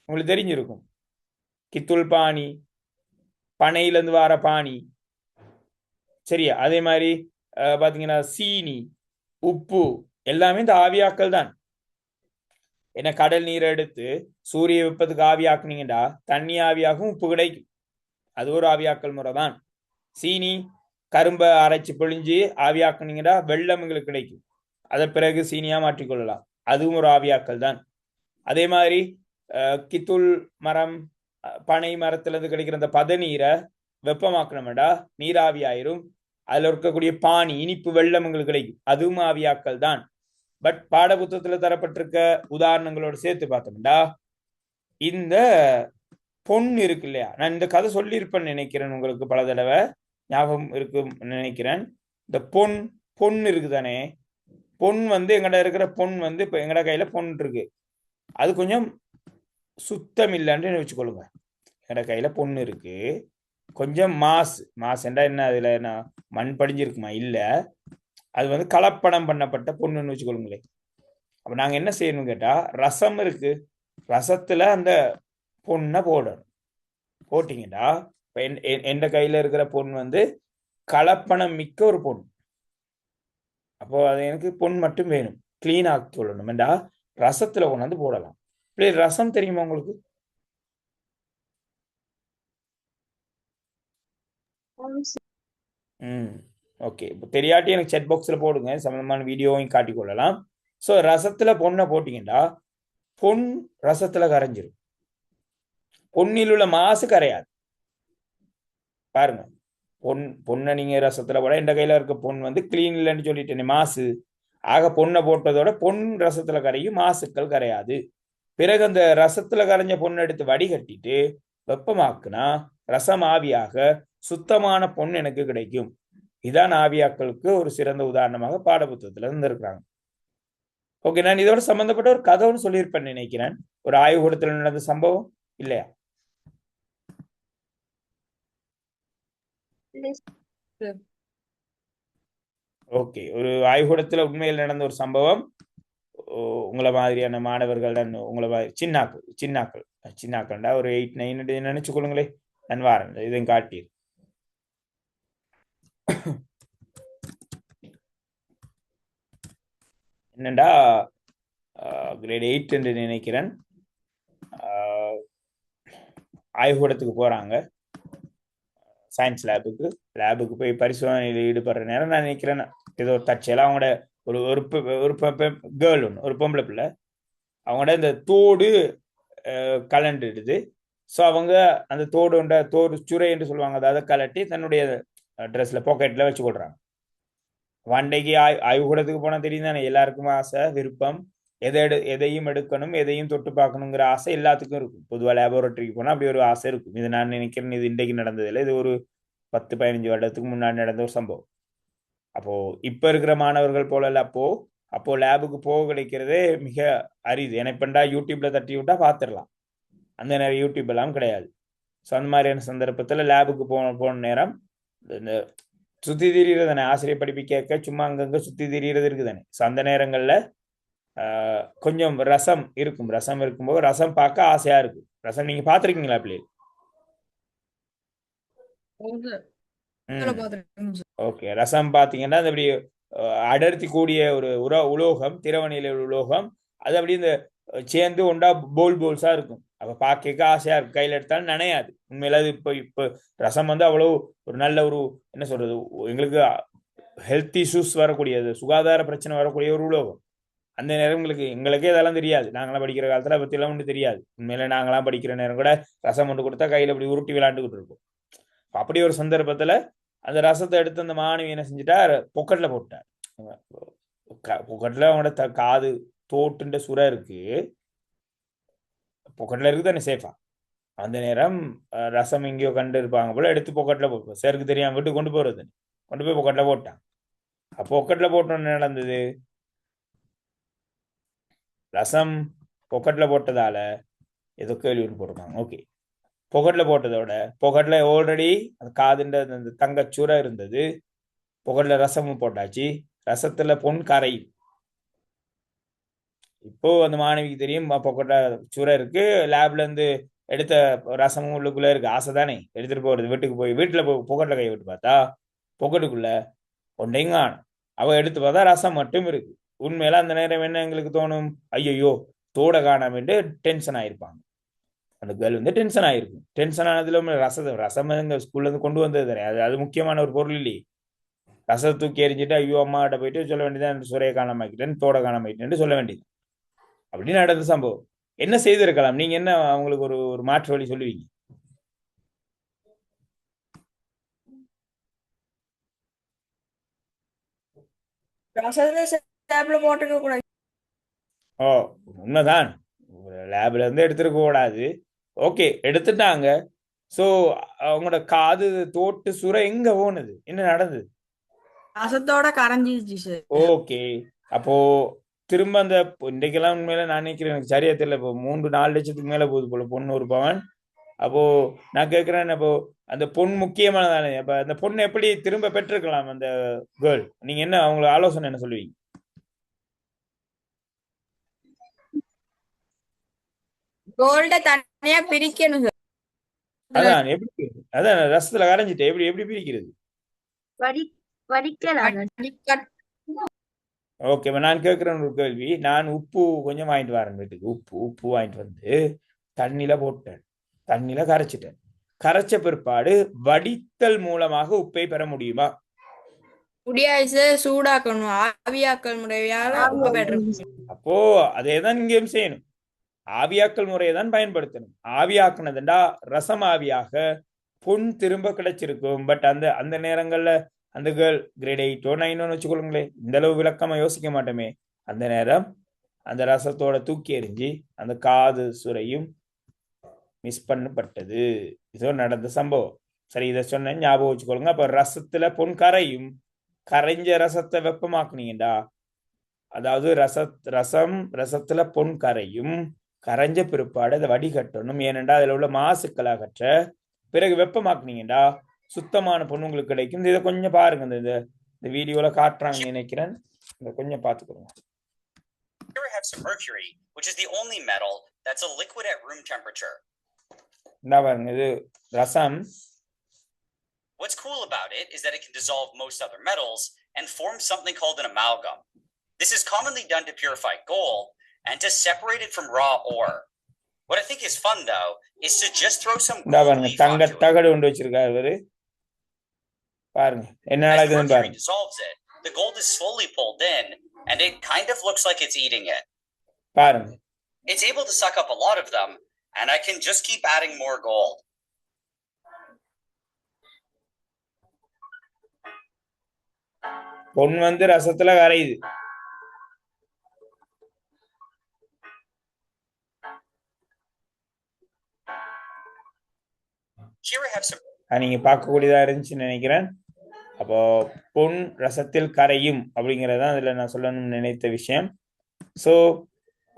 உங்களுக்கு தெரிஞ்சிருக்கும். கித்துள் பானி, பனையில இருந்து வர பானி. சரியா? அதே மாதிரி பாத்தீங்கன்னா சீனி, உப்பு, எல்லாமே இந்த ஆவியாக்கல் தான். என்ன, கடல் நீரை எடுத்து சூரிய வெப்பத்துக்கு ஆவியாக்குனீங்கடா தண்ணி ஆவியாகும், உப்பு கிடைக்கும். அது ஒரு ஆவியாக்கல் முறை தான். சீனி, கரும்பை அரைச்சு பிழிஞ்சு ஆவியாக்குனீங்கடா வெள்ளம் உங்களுக்கு கிடைக்கும். அதை பிறகு சீனியா மாற்றிக்கொள்ளலாம், அதுவும் ஒரு ஆவியாக்கல் தான். அதே மாதிரி கித்துள் மரம், பனை மரத்திலிருந்து கிடைக்கிற அந்த பதநீரை வெப்பமாக்கணும்டா நீராவி ஆயிரும். அதுல இருக்கக்கூடிய பானி, இனிப்பு வெள்ளம் உங்களுக்கு கிடைக்கும், அதுவும் ஆவியாக்கல் தான். பட் பாடப்புத்தகத்துல தரப்பட்டிருக்க உதாரணங்களோட சேர்த்து பார்த்தோம்டா இந்த பொன் இருக்கு இல்லையா, நான் இந்த கதை சொல்லியிருப்பேன்னு நினைக்கிறேன், உங்களுக்கு பல தடவை ஞாபகம் இருக்கு நினைக்கிறேன். இந்த பொன் இருக்குதானே, பொன் எங்கட இருக்கிற பொன் இப்ப எங்கட கையில பொன் இருக்கு, அது கொஞ்சம் சுத்தம் இல்லைன்னு வச்சுக்கொள்ளுங்க. எங்கட கையில பொன் இருக்கு, கொஞ்சம் மாசுண்டா என்ன, அதுல என்ன மண் படிஞ்சிருக்குமா? இல்ல, அது கலப்படம் பண்ணப்பட்ட பொண்ணுன்னு வச்சுக்கொள்ளுங்களேன். அப்ப நாங்க என்ன செய்யணும் கேட்டா, ரசம் இருக்கு, ரசத்துல அந்த பொண்ணை போடணும். போட்டீங்கடா எந்த கையில இருக்கிற பொன் கலப்பணம் மிக்க ஒரு பொன். அப்போ அது எனக்கு பொன் மட்டும் வேணும், கிளீன் ஆக்கி கொள்ளணும் என்றா ரசத்துல கொண்டாந்து போடலாம். ரசம் தெரியுமா உங்களுக்கு? ஓகே, இப்போ தெரியாட்டி எனக்கு செட் பாக்ஸ்ல போடுங்க, சம்பந்தமான வீடியோவையும் காட்டிக்கொள்ளலாம். ஸோ ரசத்துல பொண்ணை போட்டீங்கன்னா பொன் ரசத்துல கரைஞ்சிரும், பொன்னில் உள்ள மாசு கரையாது. பாருங்க, பொண்ணை நீங்க ரசத்துல போட, எந்த கையில இருக்க பொன் கிளீன் இல்லைன்னு சொல்லிட்டேன், மாசு. ஆக பொண்ணை போட்டதோட பொன் ரசத்துல கரையும், மாசுக்கள் கரையாது. பிறகு அந்த ரசத்துல கரைஞ்ச பொண்ணை எடுத்து வடிகட்டிட்டு வெப்பமாக்குனா ரசம் ஆவியாக சுத்தமான பொன் எனக்கு கிடைக்கும். இதான் ஆவியாக்களுக்கு ஒரு சிறந்த உதாரணமாக பாடப்புத்தகத்துல இருந்திருக்கிறாங்க. ஓகே, நான் இதோட சம்பந்தப்பட்ட ஒரு கதை ஒன்று சொல்லியிருப்பேன் நினைக்கிறேன், ஒரு ஆய்வுக்கூடத்தில் நடந்த சம்பவம் இல்லையா? ஓகே, ஒரு ஆய்வுக்கூடத்துல உண்மையில் நடந்த ஒரு சம்பவம். உங்களை மாதிரியான மாணவர்கள் தான், உங்களை மாதிரி சின்னாக்கள்டா ஒரு 8 9 நினைச்சு கொள்ளுங்களே. நான் வாரேன் இதையும் காட்டி. என்னண்டா கிரேட் 8 என்று நினைக்கிறேன். ஆய்வுக்கூடத்துக்கு போறாங்க, சயின்ஸ் லேபுக்கு போய் பரிசோதனையில் ஈடுபடுற நேரம் நான் நினைக்கிறேன் ஏதோ தற்செயலா அவங்களோட ஒரு ஒரு கேர்ள் ஒன்று, ஒரு பொம்பளை பிள்ளை, அவங்களோட இந்த தோடு கலண்டுடுது. ஸோ அவங்க அந்த தோடு சுரை என்று சொல்லுவாங்க, அதை கலட்டி தன்னுடைய ட்ரெஸ்ல பாக்கெட்ல வச்சு கொள்றாங்க. வண்டைக்கு ஆய்வுக்கூடத்துக்கு போனா தெரியும் தானே, எல்லாருக்கும் ஆசை, விருப்பம், எதையும் எடுக்கணும், எதையும் தொட்டு பார்க்கணுங்கிற ஆசை எல்லாத்துக்கும் இருக்கும். பொதுவாக லேபோரட்டரிக்கு போனா அப்படி ஒரு ஆசை இருக்கும். இது நான் நினைக்கிறேன் இது இன்றைக்கு நடந்ததில்லை, இது ஒரு 10 15 வருடத்துக்கு முன்னாடி நடந்த ஒரு சம்பவம். அப்போ இப்ப இருக்கிற மாணவர்கள் போல அப்போ லேபுக்கு போக கிடைக்கிறதே மிக அரிது. எனப்பண்டா யூடியூப்ல தட்டி விட்டா பார்த்துடலாம், அந்த நேரம் யூடியூப் எல்லாம் கிடையாது. ஸோ அந்த மாதிரியான சந்தர்ப்பத்தில் லேபுக்கு போன நேரம் இந்த சுத்தி திரிகிறது தானே, ஆசிரியர் படிப்பிக்க சும்மா அங்கங்க சுத்தி திரிகிறது இருக்குது தானே. ஸோ அந்த நேரங்களில் கொஞ்சம் ரசம் இருக்கும்போது ரசம் பார்க்க ஆசையா இருக்கும். ரசம் நீங்க பார்த்துருக்கீங்களா பிள்ளை? ஓகே, ரசம் பார்த்தீங்கன்னா அது அப்படி அடர்த்தி கூடிய ஒரு உலோகம், திரவநிலை உலோகம், அது அப்படி இந்த சேர்ந்து ஒண்டா போல்ஸா இருக்கும். அப்ப பார்க்க ஆசையா இருக்கும், கையில எடுத்தாலும் நனையாது. உண்மையில அது இப்போ ரசம் வந்து அவ்வளவு ஒரு நல்ல ஒரு என்ன சொல்றது, எங்களுக்கு ஹெல்த் இஷ்யூஸ் வரக்கூடியது, சுகாதார பிரச்சனை வரக்கூடிய ஒரு உலோகம். அந்த நேரம் எங்களுக்கே இதெல்லாம் தெரியாது. நாங்களாம் படிக்கிற காலத்துல பத்தி எல்லாம் ஒன்றும் தெரியாது. உண்மையில நாங்களாம் படிக்கிற நேரம் கூட ரசம் ஒன்று கொடுத்தா கையில அப்படி உருட்டி விளையாண்டுக்கிட்டு இருக்கும். அப்படி ஒரு சந்தர்ப்பத்துல அந்த ரசத்தை எடுத்து அந்த மாணவி என்ன செஞ்சுட்டா, பொக்கெட்ல போட்டார். பொக்கெட்ல அவங்களோட காது தோட்டுன்ற சுரை இருக்கு, பொக்கெட்ல இருக்கு தானே சேஃபா. அந்த நேரம் ரசம் எங்கேயோ கண்டு இருப்பாங்க போல, எடுத்து பொக்கெட்ல போட்டு சேருக்கு தெரியாம வீட்டுக்கு கொண்டு போறது, கொண்டு போய் பொக்கெட்ல போட்டான். பொக்கெட்ல போட்டோன்னு நடந்தது, ரசம் பொக்கெட்ல போட்டதால ஏதோ கேள்வி போட்டிருக்காங்க. ஓகே, பொக்கெட்ல போட்டதோட பொக்கெட்ல ஆல்ரெடி அந்த காதுன்ற அந்த தங்கச்சுரை இருந்தது, பொக்கெட்ல ரசமும் போட்டாச்சு, ரசத்துல பொன் கரை. இப்போ அந்த மாணவிக்கு தெரியும் பொக்கெட்ல சுரை இருக்கு, லேப்ல இருந்து எடுத்த ரசமும் உள்ளுக்குள்ள இருக்கு. ஆசை தானே எடுத்துட்டு போறது, வீட்டுக்கு போய் வீட்டுல பொக்கெட்ல கை விட்டு பார்த்தா பொக்கெட்டுக்குள்ள ஒன்றையும் காணும். அவ எடுத்து பார்த்தா ரசம் மட்டும் இருக்கு. உண்மையில அந்த நேரம் என்ன எங்களுக்கு தோணும், ஐயோ தோட காணாமட்டு டென்ஷன் ஆயிருப்பாங்க. அந்த கேர்ள் வந்து டென்ஷன் ஆயிருக்கும். டென்ஷன் ஆனதுல ரசம் எங்க ஸ்கூல்ல இருந்து கொண்டு வந்தது தானே, அது முக்கியமான ஒரு பொருள் இல்லையே. ரசத்தை தூக்கி எறிஞ்சிட்டு ஐயோ அம்மாட்ட போயிட்டு சொல்ல வேண்டியதான், சுரையை காணாமக்கிட்டேன், தோட காணாமக்கிட்டேன்னு சொல்ல வேண்டியது. அப்படின்னு நடந்த சம்பவம். என்ன செய்திருக்கலாம், நீங்க என்ன அவங்களுக்கு ஒரு மாற்று வழி சொல்லுவீங்க? ஓ, உண்மைதான், லேப்ல இருந்து எடுத்துருக்க கூடாது. ஓகே, எடுத்துட்டாங்க. சோ அவங்களோட காது தோட்டு சுரை எங்க போனது, என்ன நடந்தது? ரசத்தோட கரைஞ்சிருச்சு சார். ஓகே, அப்போ திரும்ப அந்த இன்றைக்கெல்லாம் உண்மையில நான் நினைக்கிறேன், எனக்கு சரியா தெரியல, இப்போ 3 4 லட்சத்துக்கு மேல போகுது போல பொண்ணு ஒரு பவன். அப்போ நான் கேட்கிறேன், அப்போ அந்த பொண்ணு முக்கியமானதானே, அப்ப அந்த பொண்ணு எப்படி திரும்ப பெற்றிருக்கலாம் அந்த கேர்ள்? நீங்க என்ன அவங்கள ஆலோசனை என்ன சொல்லுவீங்க? கோல்ட தனியா பிரிக்கணும் சார். அதான் எப்படி, அதான் ரசத்துல கரைஞ்சிட்டு எப்படி எப்படி பிரிக்கிறது? வடிக்கலாம். ஓகே, நான் கேட்கிறேன் ஒரு கேள்வி. நான் உப்பு கொஞ்சம் வாங்கிட்டு வரேன் வீட்டுக்கு, உப்பு வாங்கிட்டு வந்து தண்ணியில போட்டேன், தண்ணியில கரைச்சிட்டேன். கரைச்ச பிற்பாடு வடித்தல் மூலமாக உப்பை பெற முடியுமா? முடியாது சார், சூடாக்கணும், ஆவியாக்கல் முறையால உப்பு பெறணும். அப்போ அதேதான் இங்கேயும் செய்யணும், ஆவியாக்கல் முறையை தான் பயன்படுத்தணும். ஆவியாக்குனதுண்டா ரசம் ஆவியாக பொன் திரும்ப கிடைச்சிருக்கும். பட் அந்த நேரங்கள்ல அந்த கேர்ள் கிரேட் 8 or 9 வச்சுக்கொள்ளுங்களேன், இந்த அளவு விளக்கமா யோசிக்க மாட்டோமே. அந்த நேரம் அந்த ரசத்தோட தூக்கி எறிஞ்சி அந்த காது சுரையும் மிஸ் பண்ணப்பட்டது. இதோ நடந்த சம்பவம். சரி, இதை சொன்ன ஞாபகம் வச்சுக்கொள்ளுங்க. அப்ப ரசத்துல பொன் கரையும், கரைஞ்ச ரசத்தை வெப்பமாக்குனீங்கடா, அதாவது ரசத்துல பொன் கரையும், கரைஞ்ச பிற்பாடு அதை வடிகட்டணும். ஏனென்றா அதுல உள்ள மாசுக்கள் அகற்ற பிறகு வெப்பமாக்குனீங்கடா சுத்தமான பொண்ணு உங்களுக்கு கிடைக்கும். இதை கொஞ்சம் பாருங்க, இந்த இந்த வீடியோல காட்டுறாங்கன்னு நினைக்கிறேன். இதை கொஞ்சம் பார்த்துக்கோங்க. Here we have some mercury, which is the only metal that's a liquid at room temperature. இந்த பாருங்க, இது ரசம். What's cool about it is that it can dissolve most other metals and form something called an amalgam. This is commonly done to purify gold and to separate it from raw ore. What I think is fun though is to just throw some இந்த gold பாருங்க, leaf தங்க onto it. தகடு கொண்டு வச்சிருக்காரு இவரு. பாருங்க என்ன As the நடக்குதுன்னு mercury பாருங்க. dissolves it, the gold is slowly pulled in and it kind of looks like it's eating it. பாருங்க, It's able to suck up a lot of them and I can just keep adding more gold. பொன் வந்து ரசத்துல கரையுது. Here I have some நீங்க பார்க்கக்கூடியதா இருந்துச்சுன்னு நினைக்கிறேன். அப்போ பொன் ரசத்தில் கரையும் அப்படிங்கறதான் அதுல நான் சொல்லணும்னு நினைத்த விஷயம். சோ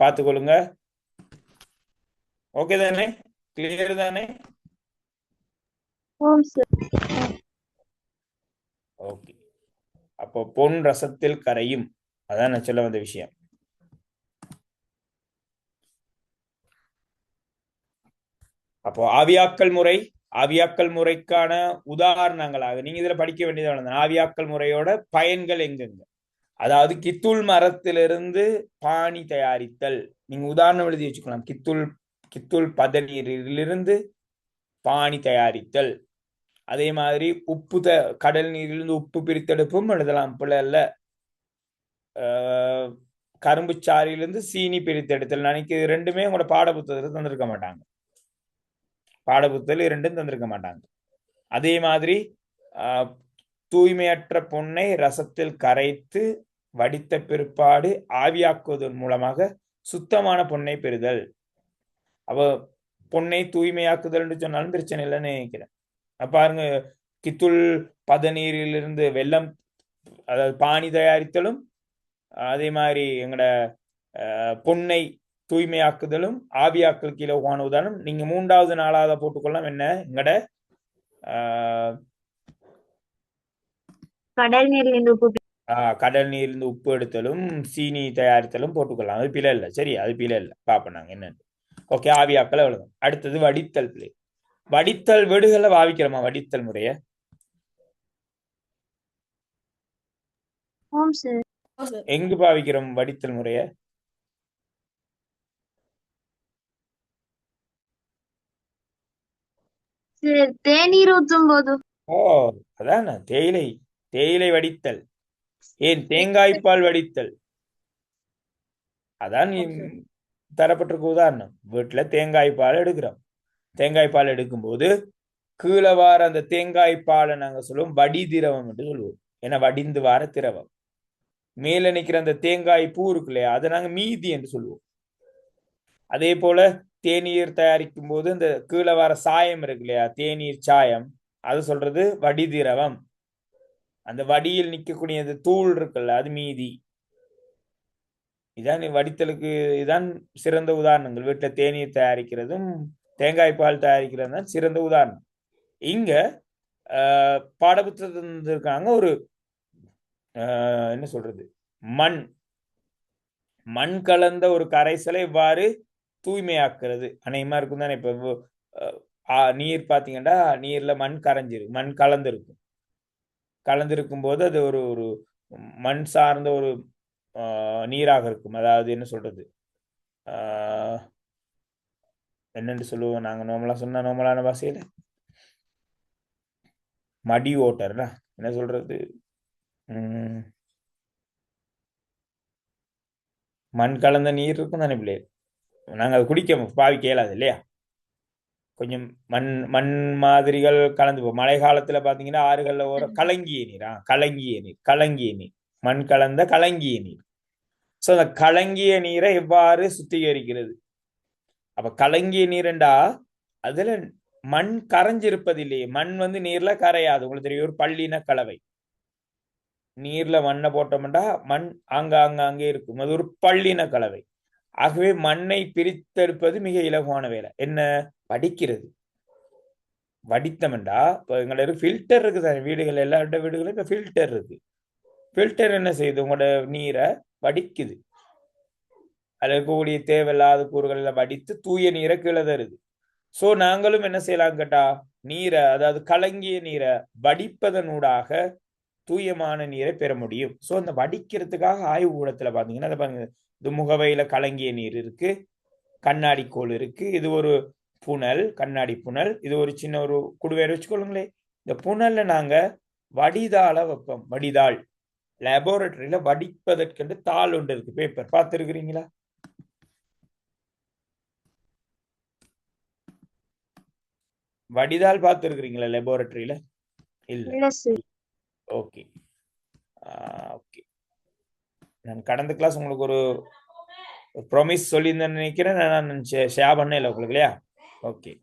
பார்த்துக்கொள்ளுங்க. ஓகே தானே? கிளியர் தானே? ஆம் சார். ஓகே. அப்போ பொன் ரசத்தில் கரையும், அதான் நான் சொல்ல வந்த விஷயம். அப்போ ஆவியாக்கல் முறைக்கான உதாரணங்களாக நீங்க இதுல படிக்க வேண்டியது ஆவியாக்கல் முறையோட பயன்கள் எங்கெங்க. அதாவது கித்துள் மரத்திலிருந்து பானி தயாரித்தல். நீங்க உதாரணம் எழுதி வச்சுக்கலாம். கித்துள் பதநீரிலிருந்து பானி தயாரித்தல். அதே மாதிரி கடல் நீரிலிருந்து உப்பு பிரித்தெடுப்பும் எழுதலாம். பிள்ளை இல்ல. கரும்பு சாறிலிருந்து சீனி பிரித்தெடுத்தல். நினைக்க ரெண்டுமே உங்களோட பாடப்புத்தகத்தில் தந்திருக்க மாட்டாங்க. பாடப்புத்தகத்தில் இரண்டும் தந்திருக்க மாட்டாங்க. அதே மாதிரி தூய்மையற்ற பொன்னை ரசத்தில் கரைத்து வடித்த பிற்பாடு ஆவியாக்குவதன் மூலமாக சுத்தமான பொன்னை பெறுதல். அப்ப பொன்னை தூய்மையாக்குதல் என்று சொன்னாலும் பிரச்சனை இல்லைன்னு நினைக்கிறேன். பாருங்க, கித்துள் பதநீரிலிருந்து வெல்லம், அதாவது பானி தயாரித்தலும், அதே மாதிரி எங்கட பொன்னை தூய்மையாக்குதலும் ஆவியாக்கல் கீழே போன உதாரணம். நீங்க 3வது 4வது போட்டுக்கொள்ளலாம். என்ன எங்கட கடல் நீரிலிருந்து உப்பு எடுத்தலும் சீனி தயாரித்தலும் போட்டுக்கொள்ளலாம். அது பிழை இல்லை. சரி, அது பிழை இல்லை. பார்ப்போம் நாங்க என்னன்னு. ஓகே, ஆவியாக்கல் அவ்வளவுதான். அடுத்தது வடித்தல் பிள்ளை. வடித்தல் வீடுகளை பாவிக்கிறோமா? வடித்தல் முறைய எங்கு பாவிக்கிறோம்? வடித்தல் முறைய தேநீர் ஊற்றும் போது. அதான் தேயிலை வடித்தல். ஏன் தேங்காய்பால் வடித்தல்? அதான் தரப்பட்டிருக்க உதாரணம். வீட்டுல தேங்காய்பால் எடுக்கிறோம். தேங்காய்பால் எடுக்கும்போது கீழே வார அந்த தேங்காய்பாலை நாங்க சொல்லுவோம் வடி திரவம் என்று சொல்லுவோம். ஏன்னா வடிந்து வார திரவம். மேல நிக்கிற அந்த தேங்காய் பூ இருக்கு இல்லையா, அதை நாங்க மீதி என்று சொல்லுவோம். அதே போல தேநீர் தயாரிக்கும் போது இந்த கீழே வர சாயம் இருக்கு இல்லையா, தேநீர் சாயம், அது சொல்றது வடி திரவம். அந்த வடியில் நிற்கக்கூடிய அந்த தூள் இருக்குல்ல, அது மீதி. இதான் வடித்தலுக்கு இதான் சிறந்த உதாரணங்கள். வீட்டுல தேநீர் தயாரிக்கிறதும் தேங்காய் பால் தயாரிக்கிறதும் தான் சிறந்த உதாரணம். இங்க பாடப்புத்தகத்தில் இருக்காங்க ஒரு என்ன சொல்றது, மண் கலந்த ஒரு கரைசலை இவ்வாறு தூய்மையாக்குறது அநேகமா இருக்கும் தானே. இப்ப நீர் பாத்தீங்கன்னா நீர்ல மண் கலந்திருக்கும் போது அது ஒரு மண் சார்ந்த ஒரு நீராக இருக்கும். அதாவது என்ன சொல்றது, என்னன்னு சொல்லுவோம் நாங்க நோமலான பாஷையில மடி ஓட்டர்னா என்ன சொல்றது, மண் கலந்த நீர் இருக்கும் தானே பிள்ளைகள். நாங்க அதை குடிக்க பாவிக்க இயலாது இல்லையா. கொஞ்சம் மண் மாதிரிகள் கலந்து மழை காலத்துல பாத்தீங்கன்னா ஆறுகள்ல ஒரு கலங்கிய நீர் மண் கலந்த கலங்கிய நீர். சோ அந்த கலங்கிய நீரை எவ்வாறு சுத்திகரிக்கிறது? அப்ப கலங்கிய நீர்ண்டா அதுல மண் கரைஞ்சிருப்பது இல்லையே. மண் நீர்ல கரையாது. உங்களுக்கு தெரியும், ஒரு பள்ளின கலவை. நீர்ல மண்ணை போட்டோம்டா மண் அங்கே இருக்கும். அது ஒரு பள்ளின கலவை. ஆகவே மண்ணை பிரித்தெடுப்பது மிக இலகுவான வேலை. என்ன? வடிக்கிறது. வடித்தமெண்டா இப்ப எங்களோட ஃபில்டர் இருக்கு சார் வீடுகள், எல்லா வீடுகளும் இப்ப ஃபில்டர் இருக்கு. ஃபில்டர் என்ன செய்யுது? உங்களோட நீரை வடிக்குது. அதுல இருக்கக்கூடிய தேவையில்லாத கூறுகள் எல்லாம் வடித்து தூய நீரை கீழே தருது. சோ நாங்களும் என்ன செய்யலாம் கேட்டா, நீரை, அதாவது கலங்கிய நீரை வடிப்பதனூடாக தூயமான நீரை பெற முடியும். சோ அந்த வடிக்கிறதுக்காக ஆய்வு கூடத்துல பாத்தீங்கன்னா அதை பாருங்க, இது முகவையில கலங்கிய நீர் இருக்கு, கண்ணாடி கோல் இருக்கு, இது ஒரு புனல், கண்ணாடி புனல், இது ஒரு சின்ன ஒரு குடுவையை வச்சுக்கொள்ளுங்களேன். இந்த புனல்ல நாங்க வடிதாள வைப்போம். வடிதாள் லேபோரட்டரியில வடிப்பதற்கென்று தாள் ஒன்று இருக்கு, பேப்பர் பார்த்துருக்கிறீங்களா? வடிதாள் பார்த்துருக்கிறீங்களா லேபோரட்டரியில? இல்ல. இல்ல சார். Okay okay. நான் கடந்த கிளாஸ் உங்களுக்கு ஒரு ப்ராமிஸ் சொல்லியிருந்தேன்னு நினைக்கிறேன். நான் ஷேர் பண்ணல உங்களுக்கு, இல்லையா? ஓகே.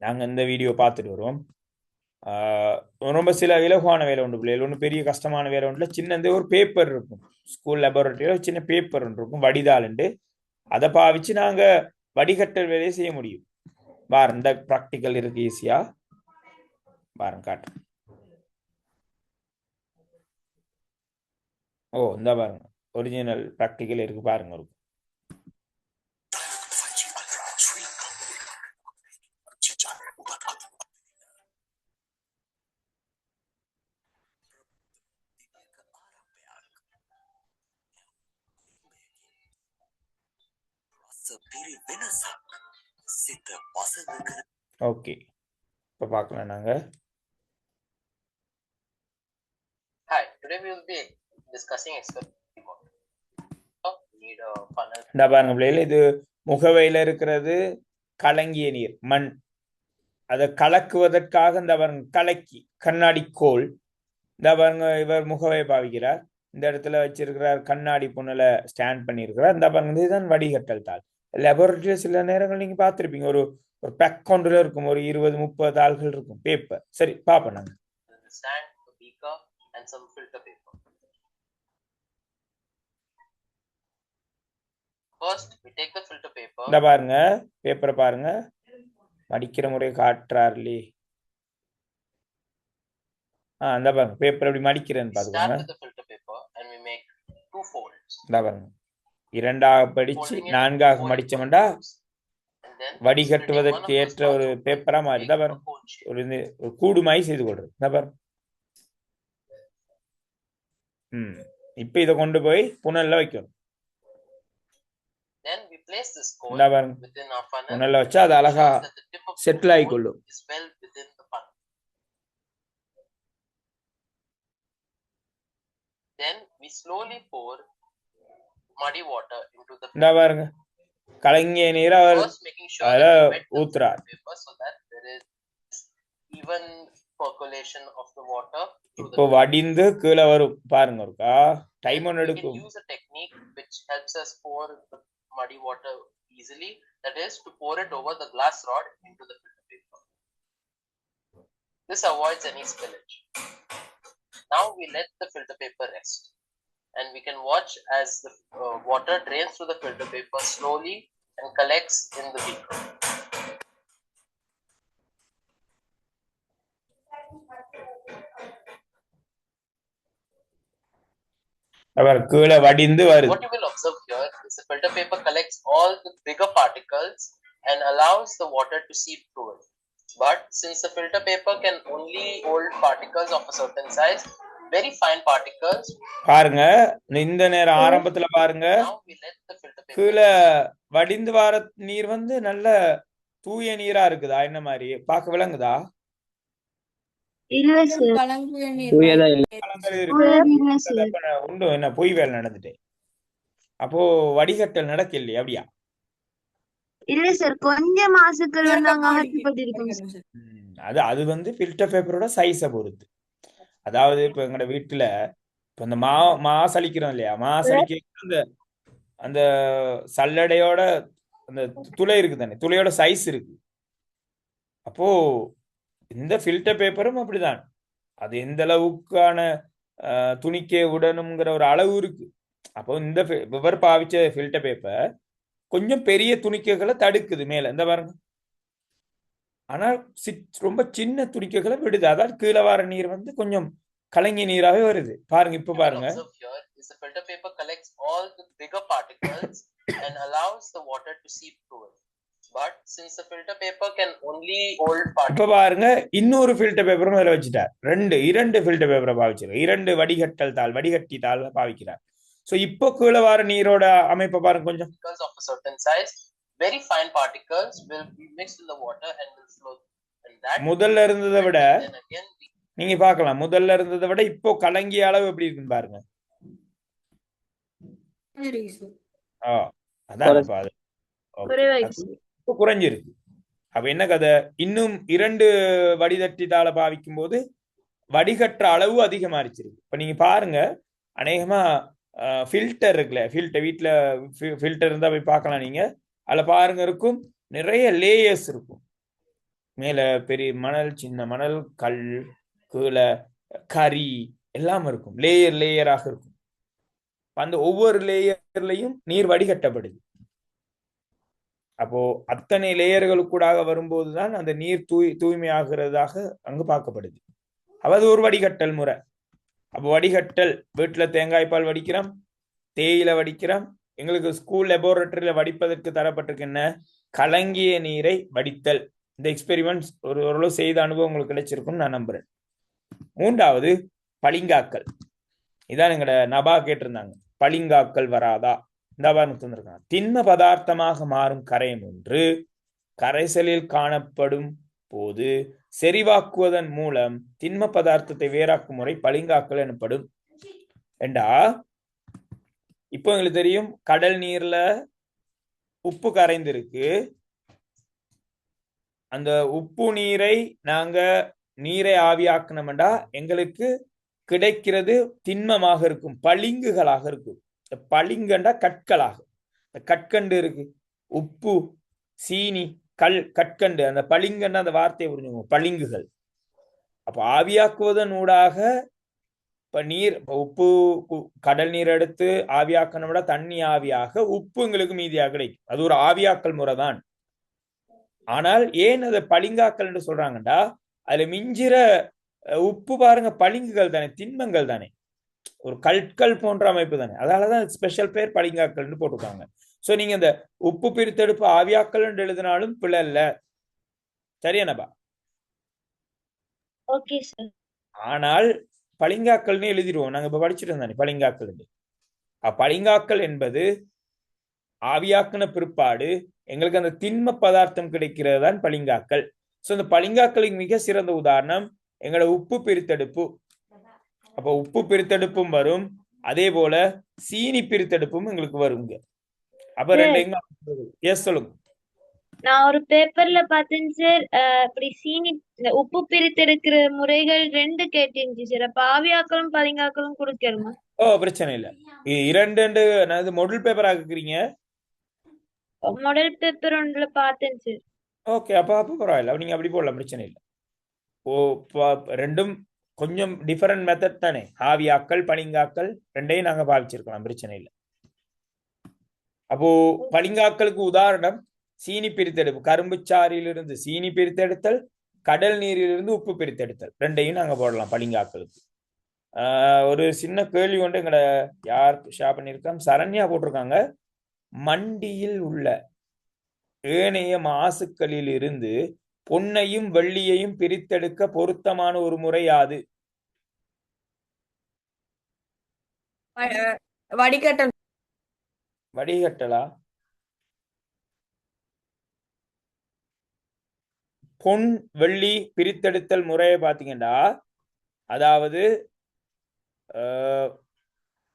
நாங்க இந்த வீடியோ பார்த்துட்டு வருவோம். ரொம்ப சில இலகுவான வேலை உண்டு பிள்ளைகள், ஒன்றும் பெரிய கஷ்டமான வேலை உண்டுல. சின்ன ஒரு பேப்பர் இருக்கும், ஸ்கூல் லேபோரட்டரியில சின்ன பேப்பர் ஒன்று இருக்கும், வடிதாளுண்டு. அதை பாவிச்சு நாங்க வடிகட்டல் வேலையை செய்ய முடியும். பாருங்க, இந்த ப்ராக்டிக்கல் இருக்கு ஈஸியா. பாருங்க காட்டு. ஓ இந்த பாருங்க, ஒரிஜினல் ப்ராக்டிக்கல் இருக்கு பாருங்க. இருக்கும் ஓகே. இப்ப பார்க்கலாம் நாங்க. Hi, today we will be discussing experiment. Need a funnel. இந்த பாருங்க பிள்ளைகள், இது முகவையில இருக்கிறது கலங்கிய நீர், மண். அதை கலக்குவதற்காக இந்த பாருங்க கலக்கி கண்ணாடி கோல். இந்த பாருங்க, இவர் முகவை பாவிக்கிறார். இந்த இடத்துல வச்சிருக்கிறார் கண்ணாடி புனலை ஸ்டாண்ட் பண்ணியிருக்கிறார். இந்த பாருங்க, இதுதான் வடிகட்டல் தாள். லேபோரட்டரியில சில நேரங்கள் நீங்க பார்த்திருப்பீங்க, ஒரு பேக் கவுண்டர்ல இருக்கும், ஒரு 20-30 தாள்கள் இருக்கும் பேப்பர். சரி பாப்போம் நாங்க. Stand, a beaker, and some filter paper. First, we take the filter paper. இந்த பாருங்க பேப்பரை பாருங்க, மடிக்கிற முறை காட்டுறாருலே. இந்த பாருங்க பேப்பர் எப்படி மடிக்கிறேன்னு பாத்துக்கோங்க. Start with the filter paper and we make 2 folds. இந்த பாருங்க, 2ஆக படிச்சு 4ஆக மடிச்சோம்டா வடிகட்டுவதற்கு ஏற்ற ஒரு பேப்பரா மாறி. இந்த பாருங்க, ஒரு கூடு மாதிரி செய்து கொள்றது. இந்த பாருங்க. இப்ப இதை கொண்டு போய் புனல்ல வைக்கணும். Then we place this coal இந்த பாருங்க, within our funnel. புனல்ல வச்சா அது அழகா That the tip of the settle ஆகிக்கொள்ளும். coal is well within the funnel. Then we slowly pour muddy water into the இந்த பாருங்க, கலங்கிய நீர் அவர் first making sure அதுல that we wet the ஊத்துறார். paper so that there is even percolation of the water through இப்போ the வடிந்து கீழே வரும் பாருங்க. இருக்கா டைம் ஒன்று we can எடுக்கும். use a technique which helps us pour the muddy water easily, that is to pour it over the glass rod into the filter paper. This avoids any spillage. Now we let the filter paper rest and we can watch as the water drains through the filter paper slowly and collects in the beaker. அவர் கீழே வடிந்து வருது. What you will observe here is the filter paper collects all the bigger particles and allows the water to seep through it. But since the filter paper can only hold particles of a certain size, very fine particles, பாருங்க இந்த நேரம் ஆரம்பத்துல பாருங்க, now we let the filter paper கீழே வடிந்து வர நீர் வந்து நல்ல தூய நீரா இருக்குதா? என்ன மாதிரி பார்க்க விளங்குதா? இல்ல சார். கலங்கிய நீர் தூயதா இல்ல. கலங்கல் இருக்கு. இல்ல சார். அப்ப உண்டு என்ன பொய் வேலை நடந்துட்டு, அப்போ வடிகட்டல் நடக்கலையே அப்படியா? இல்ல சார், கொஞ்சம் மாசுக்கள் வந்து அங்க அகற்றப்பட்டிருக்கும் சார். அது வந்து ஃபில்டர் பேப்பரோட சைஸை பொறுத்து. அதாவது இப்ப எங்கட வீட்டுல இப்ப இந்த மாஸ் அளிக்கிறோம் இல்லையா, மாஸ் அளிக்க அந்த அந்த சல்லடையோட அந்த துளை இருக்கு தானே, துளையோட சைஸ் இருக்கு. அப்போ இந்த ஃபில்டர் பேப்பரும் அப்படிதான், அது எந்த அளவுக்கான துணிக்க விடணுங்கிற ஒரு அளவு இருக்கு. அப்போ இந்த இவர் பாவிச்ச ஃபில்டர் பேப்பர் கொஞ்சம் பெரிய துணிக்கைகளை தடுக்குது மேல இந்த பாருங்க. ஆனால் ரொம்ப சின்ன துணிக்கைகளை விடுது. அதாவது கீழே வர நீர் வந்து கொஞ்சம் கலங்கிய நீராவே வருது. பாருங்க இப்ப பாருங்க. Observe here is the filter paper collects all the bigger particles and allows the water to seep through it. But since the filter paper can only hold இப்ப particles, பாருங்க இன்னொரு ஃபில்டர் பேப்பரும் அதில் வச்சுட்டார். இரண்டு ஃபில்டர் பேப்பரை பாவிச்சிருக்கார். 2 வடிகட்டி தாள் பாவிக்கிறார். சோ இப்போ கீழே வர நீரோட அமைப்பை பாருங்க கொஞ்சம். of a certain size, very fine particles will be mixed in the water and will flow. And that முதல்ல இருந்ததை விட then again நீங்க பார்க்கலாம். முதல்ல இருந்ததை விட இப்போ கலங்கிய அளவு எப்படி இருக்குன்னு பாருங்க. அதான் இப்போ குறைஞ்சிருக்கு. அப்ப என்ன கதை, இன்னும் 2 வடிதட்டி தாளை பாவிக்கும் போது வடிகட்டுற அளவு அதிகமாரிச்சிருக்கு. இப்ப நீங்க பாருங்க, அநேகமா ஃபில்டர் இருக்குல்ல, வீட்டுல ஃபில்டர் இருந்தா போய் பார்க்கலாம். நீங்க அதுல பாருங்க இருக்கும் நிறைய லேயர்ஸ் இருக்கும். மேல பெரிய மணல், சின்ன மணல், கல், கீழே கரி எல்லாம் இருக்கும். லேயராக இருக்கும். அந்த ஒவ்வொரு லேயர்லையும் நீர் வடிகட்டப்படுது. அப்போ அத்தனை லேயர்களுக்கூடாக வரும்போதுதான் அந்த நீர் தூய்மையாகிறதாக அங்கு பார்க்கப்படுது. அது ஒரு வடிகட்டல் முறை. அப்போ வடிகட்டல் வீட்டுல தேங்காய் பால் வடிக்கிறோம், தேயிலை வடிக்கிறோம். எங்களுக்கு ஸ்கூல் லெபோரட்டரியில வடிப்பதற்கு தரப்பட்டிருக்கு என்ன, கலங்கிய நீரை வடித்தல். இந்த எக்ஸ்பெரிமெண்ட்ஸ் ஓரளவு செய்த அனுபவம் உங்களுக்கு கிடைச்சிருக்கும்னு நான் நம்புறேன். 3வது பளிங்காக்கல். இதான் எங்கட நபா கேட்டிருந்தாங்க, பளிங்காக்கல் வராதா? இந்த தந்திருக்காங்க. திண்ம பதார்த்தமாக மாறும் கரையம் ஒன்று கரைசலில் காணப்படும் போது செறிவாக்குவதன் மூலம் திண்ம பதார்த்தத்தை வேறாக்கும் முறை பளிங்காக்கல் எனப்படும். ஏண்டா இப்போ எங்களுக்கு தெரியும், கடல் நீர்ல உப்பு கரைந்திருக்கு. அந்த உப்பு நீரை நாங்க நீரை ஆவியாக்கணும்டா எங்களுக்கு கிடைக்கிறது திண்மமாக இருக்கும், பளிங்குகளாக இருக்கும். பளிங்கண்டா கற்களாக. கற்கண்டு இருக்கு, உப்பு, சீனி, கற்கண்டு. அந்த பளிங்கண்டா அந்த வார்த்தையை புரிஞ்சுக்கோங்க, பளிங்குகள். அப்ப ஆவியாக்குவதன் ஊடாக இப்ப நீர், உப்பு, கடல் நீர் எடுத்து ஆவியாக்கணும்னா தண்ணி ஆவியாக உப்பு எங்களுக்கு மீதியாக கிடைக்கும். அது ஒரு ஆவியாக்கல் முறை தான். ஆனால் ஏன் அதை பளிங்காக்கல் என்று சொல்றாங்கடா, அதுல மிஞ்சிற உப்பு பாருங்க பளிங்குகள் தானே, திண்மங்கள் தானே, ஒரு கற்கள் போன்ற அமைப்பு தானே. அதனாலதான் ஸ்பெஷல் பேர் பளிங்காக்கல் போட்டிருக்காங்க. சோ நீங்க இந்த உப்பு பிரித்தெடுப்பு ஆவியாக்கல் என்று எழுதினாலும் பிழை இல்ல. சரியானபா? Okay sir. ஆனால் பளிங்காக்கல்னு எழுதிடுவோம். நாங்க இப்ப படிச்சுட்டு இருந்தானே பளிங்காக்கல். பளிங்காக்கல் என்பது ஆவியாக்கின பிற்பாடு எங்களுக்கு அந்த திண்ம பதார்த்தம் கிடைக்கிறது தான் பளிங்காக்கல். சோ இந்த பளிங்காக்களுக்கு மிக சிறந்த உதாரணம் எங்களோட உப்பு பிரித்தெடுப்பு. அப்ப உப்பு பிரித்தெடுப்பும் வரும், அதே போல சீனி பிரித்தெடுப்பும் எங்களுக்கு வருங்க. அப்ப எஸ் சொல்லுங்க. நான் ஒரு பேப்பர்ல பார்த்தேன் சார், இப்படி சீனி இந்த உப்பு பிரித்தெடுக்கிற முறைகள் 2 கேட்டிருந்துச்சு சார். அப்ப ஆவியாக்களும் பளிங்காக்களும் கொடுக்கணுமா? பிரச்சனை இல்ல. 2 மாடல் பேப்பர் ஆக்குறீங்க. மாடல் பேப்பர் ஒன்றுல பார்த்தேன் சார். ஓகே, அப்ப பரவாயில்ல, நீங்க அப்படி போடலாம், பிரச்சனை இல்லை. ரெண்டும் கொஞ்சம் டிஃபரெண்ட் மெத்தட் தானே. ஆவியாக்கல், பளிங்காக்கல் ரெண்டையும் நாங்க பாவிச்சிருக்கலாம், பிரச்சனை இல்லை. அப்போ பளிங்காக்கலுக்கு உதாரணம் சீனி பிரித்தெடுப்பு. கரும்பு சாறிலிருந்து சீனி பிரித்தெடுத்தல், கடல் நீரிலிருந்து உப்பு பிரித்தெடுத்தல், ரெண்டையும் நாங்க போடலாம் பளிங்காக்கலுக்கு. ஒரு சின்ன கேள்வி ஒன்று எங்கட யார் ஷேர் பண்ணியிருக்கோம், சரண்யா போட்டிருக்காங்க. மண்டியில் உள்ள ஏனைய மாசுக்களில் இருந்து பொன்னையும் வெள்ளியையும் பிரித்தெடுக்க பொருத்தமான ஒரு முறை யாது? வடிகட்டல். வடிகட்டலா? பொன் வெள்ளி பிரித்தெடுத்தல் முறையை பாத்தீங்கன்னா, அதாவது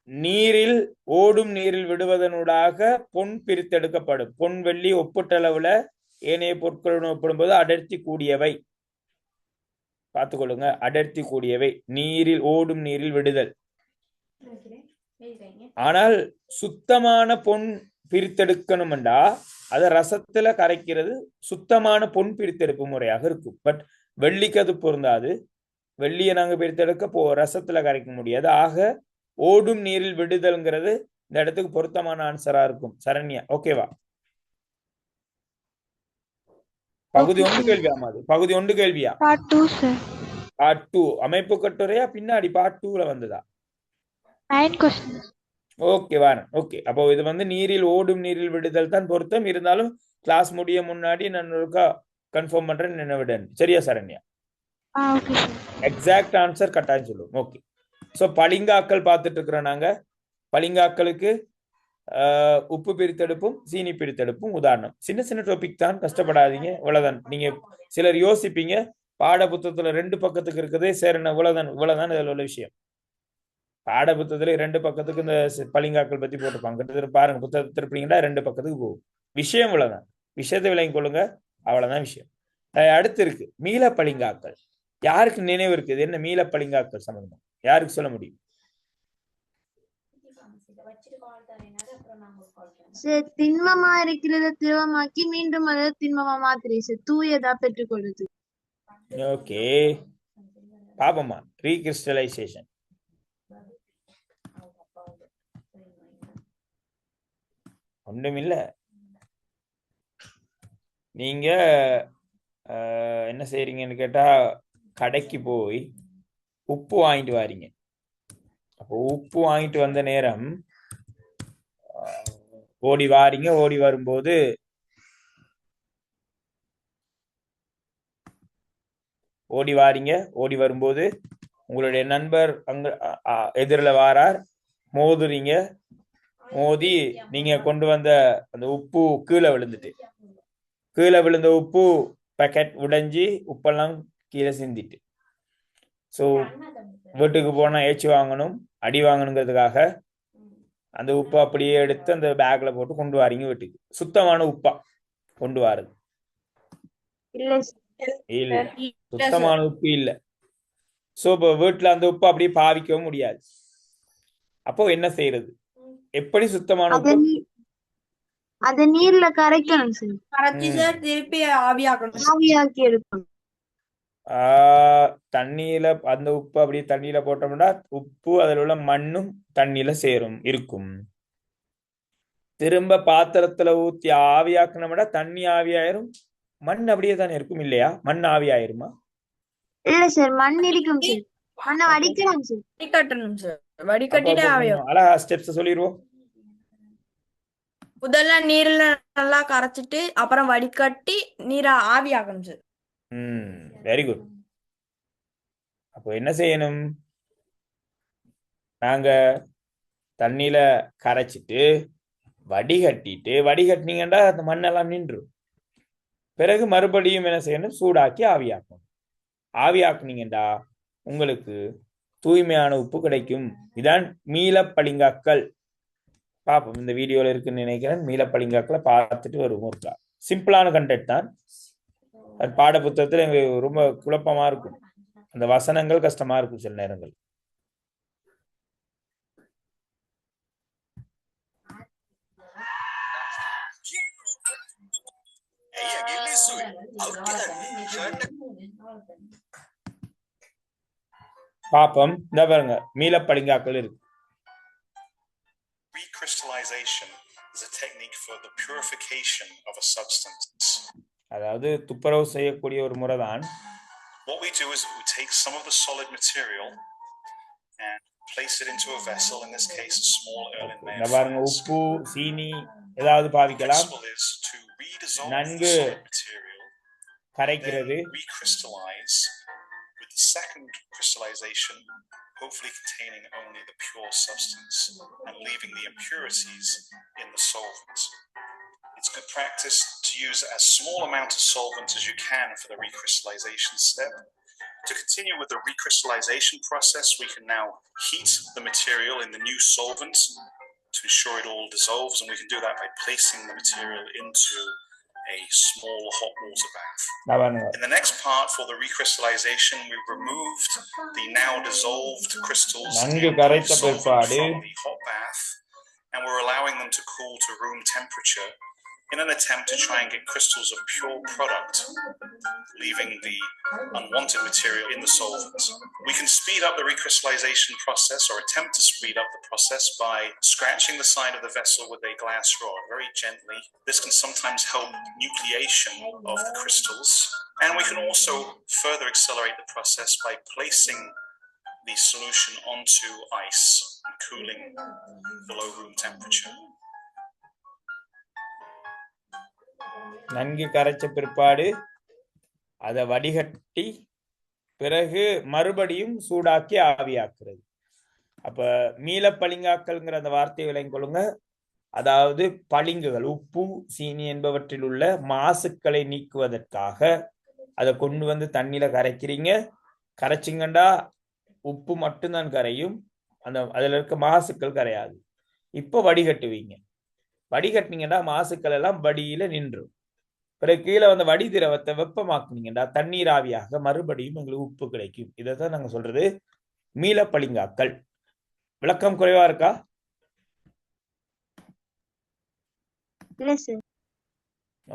நீரில் ஓடும் நீரில் விடுவதனூடாக பொன் பிரித்தெடுக்கப்படும். பொன் வெள்ளி ஒப்பீட்டளவுல ஏனைய பொருட்களுடன் ஒப்பிடும்போது அடர்த்தி கூடியவை. பார்த்துக்கொள்ளுங்க, அடர்த்தி கூடியவை. நீரில் ஓடும் நீரில் விடுதல். ஆனால் சுத்தமான பொன் பிரித்தெடுக்கணும்டா அதை ரசத்துல கரைக்கிறது சுத்தமான பொன் பிரித்தெடுப்பு முறையாக இருக்கும். பட் வெள்ளிக்கு அது பொருந்தாது, வெள்ளியை நாங்க பிரித்தெடுக்க ரசத்துல கரைக்க முடியாது. ஆக ஓடும் நீரில் விடுதல்ங்கிறது இந்த இடத்துக்கு பொருத்தமான ஆன்சரா இருக்கும். சரண்யா, ஓகேவா? பகுதி Okay, 1 sir. கேள்வியா அது? பகுதி 1 கேள்வியா? Part 2, sir. பார்ட் 2 அமைப்பு கட்டுரையா பின்னாடி பார்ட் 2ல வந்ததா? 9 questions. ஓகே வாரம். ஓகே, அப்போ இது வந்து நீரில் ஓடும் நீரில் விடுதல் தான் பொருத்தம். இருந்தாலும் கிளாஸ் முடிய முன்னாடி நான் ஒருக்கா கன்ஃபார்ம் பண்றேன், நினைவிடன். சரியா Saranya? Okay, sir. Exact answer கட்டாயம் சொல்லுவோம். ஓகே, ஸோ பளிங்காக்கள் பார்த்துட்டு இருக்கிறோம் நாங்க. பளிங்காக்களுக்கு உப்பு பிரித்தெடுப்பும் சீனி பிரித்தெடுப்பும் உதாரணம். சின்ன சின்ன டாபிக் தான், கஷ்டப்படாதீங்க. இவ்வளவுதான். நீங்க சிலர் யோசிப்பீங்க பாட புத்தகத்துல 2 பக்கத்துக்கு இருக்குதே சேரன, இவ்வளவுதான் இதுல உள்ள விஷயம். பாட புத்தகத்துல 2 பக்கத்துக்கு இந்த பளிங்காக்கள் பத்தி போட்டிருப்பாங்க. கிட்டத்தட்ட பாருங்க, புத்தகத்தை திருப்பிங்கன்னா 2 பக்கத்துக்கு போகும். விஷயம் இவ்வளவுதான். விஷயத்தை விளங்கி கொள்ளுங்க, அவ்வளவுதான் விஷயம். அடுத்து இருக்கு மீள பளிங்காக்கள். யாருக்கு நினைவு இருக்குது என்ன மீள பளிங்காக்கள் சம்பந்தம்? யாருக்கு சொல்ல முடியும்? சார் திண்மமா இருக்கிறத திரவமாக்கி மீண்டும் அதை திண்மமா மாத்திரை சார் தூயதா பெற்றுக்கொள்ளுது. ஓகே, பாப்போமா. ரீகிறிஸ்டலைசேஷன். ஒன்றுமில்ல. நீங்க என்ன செய்றீங்கன்னு கேட்டா, கடைக்கு போய் உப்பு வாங்கிட்டு வாரீங்க. அப்போ உப்பு வாங்கிட்டு வந்த நேரம் ஓடி வாரீங்க. ஓடி வரும்போது ஓடி வரும்போது உங்களுடைய நண்பர் அங்க எதிரில் வாரார். மோதுறீங்க. மோதி நீங்க கொண்டு வந்த அந்த உப்பு கீழே விழுந்துட்டு, கீழே விழுந்த உப்பு பேக்கெட் உடைஞ்சி உப்பெல்லாம் கீழே சிந்திட்டு, ஸோ வீட்டுக்கு போனா ஏச்சு வாங்கணும், அடி வாங்கணுங்கிறதுக்காக அந்த உப்பை அப்படியே எடுத்து அந்த பேக்ல போட்டு கொண்டு வாரீங்க வீட்டுக்கு. சுத்தமான உப்பா கொண்டு வாருது? இல்ல, சுத்தமான உப்பு இல்ல. சோ இப்போ வீட்டுல அந்த உப்பு அப்படியே பாவிக்கவும் முடியாது. அப்போ என்ன செய்யறது? எப்படி சுத்தமான உப்பு? அத நீர்ல கரைக்கணும் சார். கரைச்சி சார் திருப்பி ஆவியாக்கணும். ஆவியாக்கி எடுக்கணும். தண்ணியில அந்த உப்பு அப்படியே தண்ணியில போட்டோம்னா உப்பு அதில் உள்ள மண்ணும் தண்ணியில இருக்கும். திரும்ப பாத்திரத்துல ஊத்தி ஆவியாக்கணும்னா தண்ணி ஆவியாயிரும், மண் அப்படியே தானே இருக்கும் இல்லையா? மண் ஆவியாயிருமா? இல்ல சார், மண் இருக்கும் சார். மண்ணை வடிக்கணும் சார். வடிகட்டணும் சார். வடிகட்டிட்டு ஆவியாக்கணும். அழகா ஸ்டெப்ஸ் சொல்லிடுவோம். முதல்ல நீர்ல நல்லா கரைச்சிட்டு அப்புறம் வடிகட்டி நீரை ஆவியாக்கணும் சார். Very good. அப்போ என்ன செய்யணும்? நாங்க தண்ணியில கரைச்சிட்டு வடிகட்டினீங்கன்னா அந்த மண்ணெல்லாம் நின்றும். பிறகு மறுபடியும் என்ன செய்யணும்? சூடாக்கி ஆவியாக்கணும். ஆவியாக்குனீங்கடா உங்களுக்கு தூய்மையான உப்பு கிடைக்கும். இதான் மீள பளிங்காக்கள். பாப்போம், இந்த வீடியோல இருக்குன்னு நினைக்கிறேன். மீள பளிங்காக்களை பார்த்துட்டு வருவோம். இருக்கா சிம்பிளான கண்டென்ட் தான். பாட புத்தகத்துல எங்களுக்கு ரொம்ப குழப்பமா இருக்கும். அந்த வசனங்கள் கஷ்டமா இருக்கும் சில நேரங்கள். பாப்போம். இந்த பாருங்க, மீள பளிங்காக்கள் இருக்கு. Recrystallization is a technique for the purification of a substance. அதாவது துப்புரவு செய்யக்கூடிய ஒரு முறைதான். What we do is we take some of the solid material and place it into a vessel, in this case a small earthenware பாருங்க, உப்பு சீனி ஏதாவது பாவிக்கலாம். நன்கு கரைக்கிறது. Recrystallize with the second crystallization hopefully containing only the pure substance and leaving the impurities in the solvent. It's good practice to use as small amount of solvent as you can for the recrystallization step. To continue with the recrystallization process, we can now heat the material in the new solvent to ensure it all dissolves, and we can do that by placing the material into a small hot water bath. In the next part, for the recrystallization, we've removed the now dissolved crystals from the hot bath, and we're allowing them to cool to room temperature in an attempt to try and get crystals of pure product, leaving the unwanted material in the solvent. We can speed up the recrystallization process or attempt to speed up the process by scratching the side of the vessel with a glass rod very gently. This can sometimes help nucleation of the crystals. And we can also further accelerate the process by placing the solution onto ice and cooling below room temperature. நன்கு கரைச்ச பிற்பாடு அதை வடிகட்டி பிறகு மறுபடியும் சூடாக்கி ஆவியாக்குறது. அப்ப மீள பளிங்காக்கல்ங்கிற அந்த வார்த்தையை விளங்கிக் கொள்ளுங்க. அதாவது பளிங்குகள், உப்பு, சீனி என்பவற்றில் உள்ள மாசுக்களை நீக்குவதற்காக அதை கொண்டு வந்து தண்ணியில கரைக்கிறீங்க. கரைச்சிங்கண்டா உப்பு மட்டும்தான் கரையும், அதுல இருக்க மாசுக்கள் கரையாது. இப்போ வடிகட்டுவீங்க. வடிகட்டினீங்கன்னா மாசுக்கள் எல்லாம் வடியில நின்றும். பிறகு கீழே வந்த வடி திரவத்தை வெப்பமாக்குனீங்கன்னா தண்ணீர் ஆவியாக மறுபடியும் எங்களுக்கு உப்பு கிடைக்கும். இதைத்தான் நாங்க சொல்றது மீள பளிங்காக்கல். விளக்கம் குறைவா இருக்கா?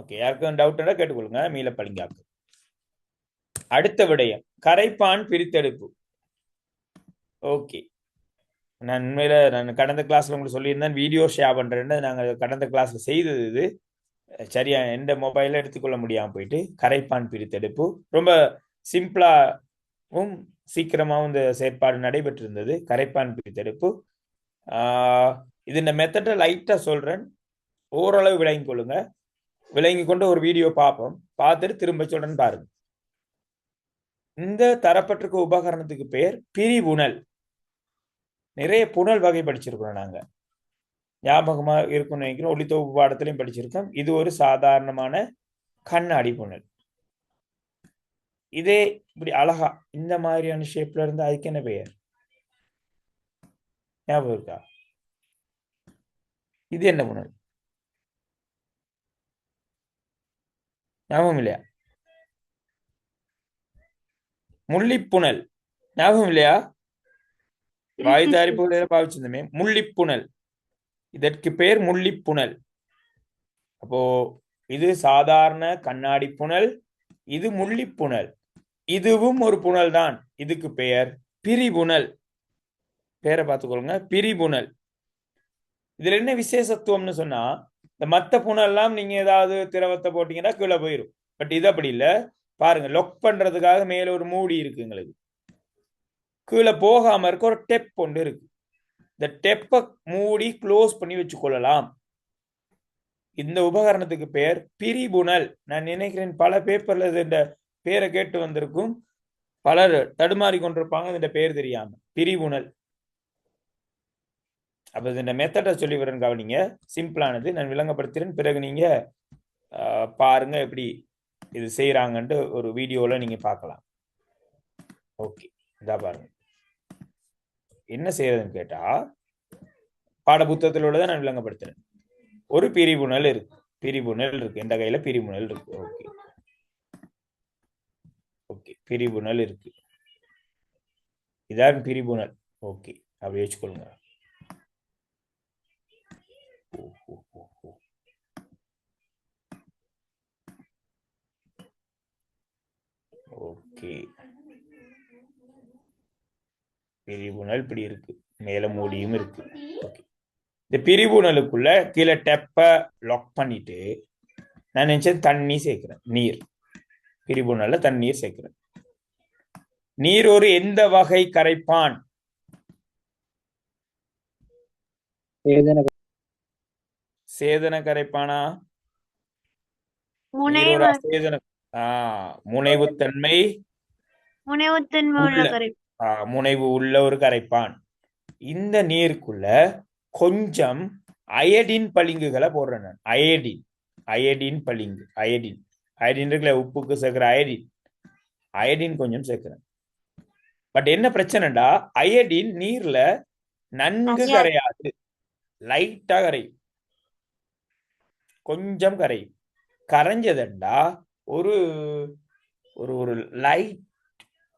ஓகே, யாருக்கும் டவுட் கேட்டுக்கொள்ளுங்க. மீள பளிங்காக்கல். அடுத்த விடயம் கரைப்பான் பிரித்தெடுப்பு. ஓகே, நான் உண்மையில கடந்த கிளாஸ்ல உங்களுக்கு சொல்லியிருந்தேன், வீடியோ ஷேர் பண்றேன்னு. நாங்கள் கடந்த கிளாஸ்ல செய்தது இது. சரியா எந்த மொபைல எடுத்துக்கொள்ள முடியாம போயிட்டு கரைப்பான் பிரித்தெடுப்பு ரொம்ப சிம்பிளாவும் சீக்கிரமாவும் இந்த செயற்பாடு நடைபெற்றிருந்தது. கரைப்பான் பிரித்தெடுப்பு. இது இந்த மெத்தட்டை லைட்டா சொல்றேன், ஓரளவு விளங்கி கொள்ளுங்க. விளங்கி கொண்டு ஒரு வீடியோ பார்ப்போம், பார்த்துட்டு திரும்ப சொல்றேன்னு பாருங்க. இந்த தரப்பட்டிருக்க உபகரணத்துக்கு பேர் பிரிவுணல். நிறைய புனல் வகை படிச்சிருக்கிறோம் நாங்க, ஞாபகமா இருக்கும்னு நினைக்கிறோம். ஒளித்தொகுப்பு பாடத்திலையும் படிச்சிருக்கோம். இது ஒரு சாதாரணமான கண்ணாடி புனல். இதே இப்படி அழகா இந்த மாதிரியான ஷேப்ல இருந்து அதுக்கு என்ன பெயர் ஞாபகம் இருக்கா? இது என்ன புனல் ஞாபகம் இல்லையா? முள்ளிப்புணல் ஞாபகம் இல்லையா? வாயு தயாரிப்புகளை பாவிச்சிருந்தமே முள்ளிப்புணல். இதற்கு பேர் முள்ளிப்புணல். அப்போ இது சாதாரண கண்ணாடி புனல், இது முள்ளிப்புணல். இதுவும் ஒரு புனல் தான். இதுக்கு பெயர் பிரிபுணல். பேரை பார்த்துக்கொள்ளுங்க, பிரிபுணல். இதுல என்ன விசேஷத்துவம்னு சொன்னா, இந்த மத்த புனல்லாம் நீங்க ஏதாவது திரவத்தை போட்டீங்கன்னா கீழே போயிடும். பட் இது அப்படி இல்லை. பாருங்க, லொக் பண்றதுக்காக மேல ஒரு மூடி இருக்கு. எங்களுக்கு கீழே போகாம இருக்க ஒரு டெப் ஒன்று இருக்கு. இந்த டெப்பை மூடி க்ளோஸ் பண்ணி வச்சுக்கொள்ளலாம். இந்த உபகரணத்துக்கு பேர் பிரிபுணல். நான் நினைக்கிறேன் பல பேப்பர்ல இந்த பேரை கேட்டு வந்திருக்கும், பலர் தடுமாறி கொண்டிருப்பாங்க இந்த பேர் தெரியாம. பிரிபுணல். அப்ப இந்த மெத்தடை சொல்லி வரேன், கவனிங்க. சிம்பிளானது, நான் விளங்கப்படுத்துறேன். பிறகு நீங்க பாருங்க எப்படி இது செய்யறாங்கன்ட்டு ஒரு வீடியோல நீங்க பார்க்கலாம். ஓகே, இதா பாருங்க என்ன செய்யறதுன்னு கேட்டா, பாட புத்தகத்தில் உள்ளதை நான் விளங்கப்படுத்துறேன். ஒரு பிரிபுணல் இருக்கு, பிரிபுணல் இருக்கு, இந்த கையில பிரிபுணல் இருக்கு. ஓகே ஓகே, பிரிபுணல் இருக்கு. இதான் பிரிபுணல். ஓகே, அப்படி வச்சுக்கொள்ளுங்க. ஓகே, பிரிபுணல் இப்படி இருக்கு, மேல மூடியும் இருக்கு. ஓகே, இந்த பிரிபுணலுக்குள்ள கீழே டெப்ப லாக் பண்ணிட்டு நான் நினைச்சேன் தண்ணி சேர்க்கிறேன், நீர். பிரிபுணல்ல தண்ணீர் சேர்க்கிறேன். நீர் ஒரு எந்த வகை கரைப்பான்? சேதன கரைப்பானா? முனைவுத்தன்மை முனைவு உள்ள ஒரு கரைப்பான். இந்த நீருக்குள்ள கொஞ்சம் அயடின் பளிங்குகளை போடுறேன் நான். அயடின் பளிங்கு, அயடின் இருக்குல்ல, உப்புக்கு சேர்க்கிற அயடின் கொஞ்சம் சேர்க்கிறேன். பட் என்ன பிரச்சனைடா, அயடின் நீர்ல நன்கு கரையாது, லைட்டா கரையும், கொஞ்சம் கரையும். கரைஞ்சதுண்டா ஒரு ஒரு லைட்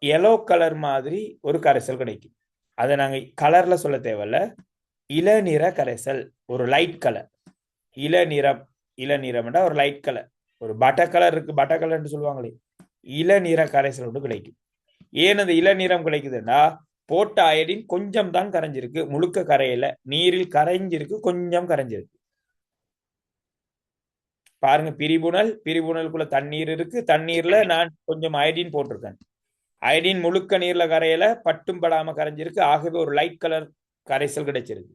எல்லோ கலர் மாதிரி ஒரு கரைசல் கிடைக்கும். அதை நாங்க கலர்ல சொல்ல தேவையில்ல, இளநிற கரைசல், ஒரு லைட் கலர், இளநிறம், இளநீரம்னா ஒரு லைட் கலர், ஒரு பட்டர் கலர் இருக்கு, பட்டர் கலர்னு சொல்லுவாங்களே, இளநீர கரைசல் ஒன்று கிடைக்கும். ஏன் அந்த இளநீரம் கிடைக்குதுன்னா போட்ட அயடின் கொஞ்சம் தான் கரைஞ்சிருக்கு, முழுக்க கரையில, நீரில் கரைஞ்சிருக்கு, கொஞ்சம் கரைஞ்சிருக்கு. பாருங்க, பிரிபுணலுக்குள்ள தண்ணீர் இருக்கு, தண்ணீர்ல நான் கொஞ்சம் அயடின் போட்டிருக்கேன். அயடின் முழுக்க நீர்ல கரையில, பட்டும் படாம கரைஞ்சிருக்கு, ஆகவே ஒரு லைட் கலர் கரைசல் கிடைச்சிருக்கு.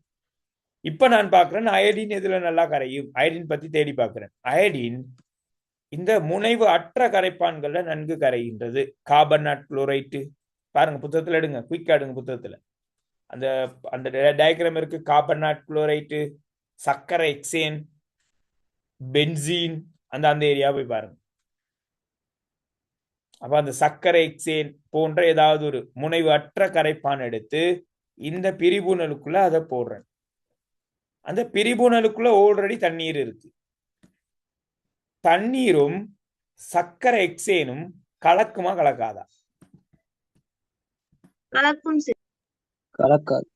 இப்ப நான் பாக்குறேன் அயடின் எதுல நல்லா கரையும், அயடின் பத்தி தேடி பார்க்கிறேன். அயடின் இந்த முனைவு அற்ற கரைப்பான்கள்ல நன்கு கரைகின்றது. கார்பனேட் குளோரைட்டு பாருங்க, புத்தகத்துல எடுங்க, குயிக்கா எடுங்க புத்தகத்துல. அந்த அந்த டயக்ராம் இருக்கு. கார்பனேட் குளோரைட்டு, சக்கரை எக்ஸேன், பென்சீன், அந்த அந்த ஏரியா போய் பாருங்க. அப்ப அந்த சக்கரை எக்ஸேன் போன்ற ஏதாவது ஒரு முனைவு அற்ற கரைப்பான் எடுத்து இந்த பிரிபுணலுக்குள்ள அதை போடுறேன். அந்த பிரிபுணலுக்குள்ள ஆல்ரெடி தண்ணீர் இருக்கு. தண்ணீரும் சக்கரை எக்ஸேனும் கலக்குமா கலக்காதா? கலக்கும் சார். கலக்காது.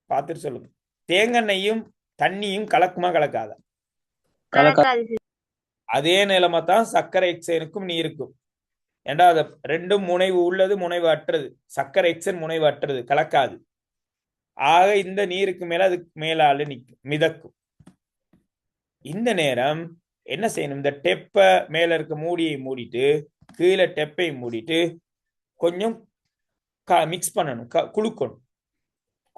பார்த்துட்டு சொல்லுங்க. தேங்காய்யும் தண்ணியும் கலக்குமா கலக்காதா? கலக்காது சார். அதே நிலைமை தான் சக்கரை எக்ஸேனுக்கும் நீருக்கும். ஏண்டா அது ரெண்டும் முனைவு உள்ளது, முனைவு அற்றது. சக்கரை எக்ஸன் முனைவு அற்றது, கலக்காது. ஆக இந்த நீருக்கு மேல அதுக்கு மேலால நிற்கும், மிதக்கும். இந்த நேரம் என்ன செய்யணும், இந்த டெப்ப மேல இருக்க மூடியை மூடிட்டு கீழே டெப்பை மூடிட்டு கொஞ்சம் மிக்ஸ் பண்ணணும், குளுக்கணும்.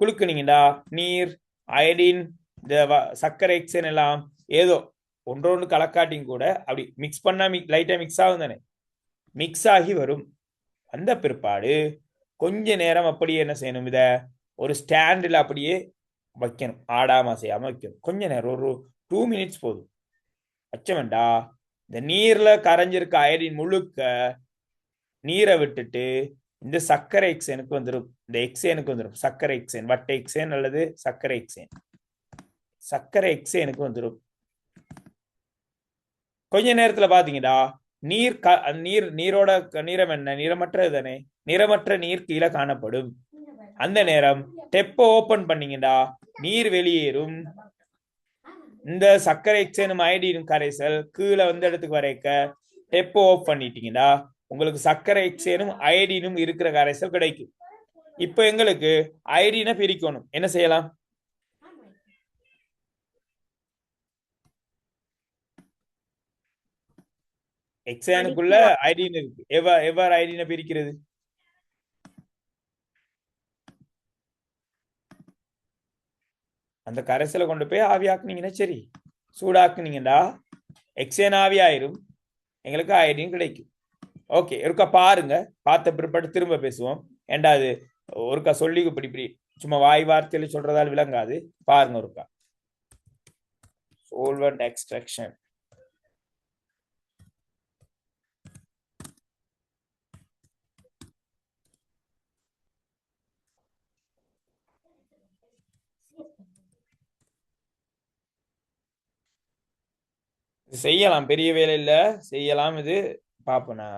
குளுக்குனீங்கடா நீர், அயடின், இந்த சக்கரை எக்ஸன் எல்லாம் ஏதோ ஒன்றொன்று கலக்காட்டியும் கூட அப்படி மிக்ஸ் பண்ணா லைட்டா மிக்ஸ் ஆகும் தானே, மிக்ஸ் ஆகி வரும். அந்த பிற்பாடு கொஞ்ச நேரம் அப்படியே என்ன செய்யணும், இத ஒரு ஸ்டாண்டில் அப்படியே வைக்கணும், ஆடாம செய்யாம வைக்கணும். கொஞ்ச நேரம், ஒரு 2 மினிட்ஸ் போதும். வச்ச வேண்டா இந்த நீர்ல கரைஞ்சிருக்க அயடின் முழுக்க நீரை விட்டுட்டு இந்த சக்கரை எக்ஸேனுக்கு வந்துடும், இந்த எக்ஸேனுக்கு வந்துடும். சக்கரை எக்ஸேன், வட்டை எக்ஸேன் அல்லது சக்கரை எக்ஸேன், சக்கரை எக்ஸேனுக்கு வந்துடும். கொஞ்ச நேரத்துல பாத்தீங்கடா நீரோட நிறம் என்ன, நிறமற்றது தானே, நிறமற்ற நீர் கீழே காணப்படும். அந்த நேரம் டெப்ப ஓபன் பண்ணீங்கடா நீர் வெளியேறும். இந்த சக்கரை எக்ஸேனும் அயடினும் கரைசல் கீழே வந்து இடத்துக்கு வரைக்க டெப்ப ஓப் பண்ணிட்டீங்கடா உங்களுக்கு சக்கரை எக்ஸேனும் அயடினும் இருக்கிற கரைசல் கிடைக்கும். இப்ப எங்களுக்கு அயடினை பிரிக்கணும், என்ன செய்யலாம்? எக்ஸேனுக்குள்ள அயடின் இருக்கு, எவ்வாறு அயடினை பிரிக்கிறது? அந்த கரைசலை கொண்டு போய் ஆவியாக்குனீங்கன்னா சரி, சூடாக்குனீங்கடா எக்ஸேன் ஆவியாயிரும், எங்களுக்கு அயடின் கிடைக்கும். ஓகே, ஒருக்கா பாருங்க, பார்த்த பிற்பாடு திரும்ப பேசுவோம். ஏண்டா அது ஒருக்கா சொல்லி இப்படி சும்மா வாய் வார்த்தையில சொல்றதால் விளங்காது. பாருங்க ஒருக்கா. solvent extraction. செய்யலாம், பெரிய வேலை இல்ல, செய்யலாம். இது பாப்பனா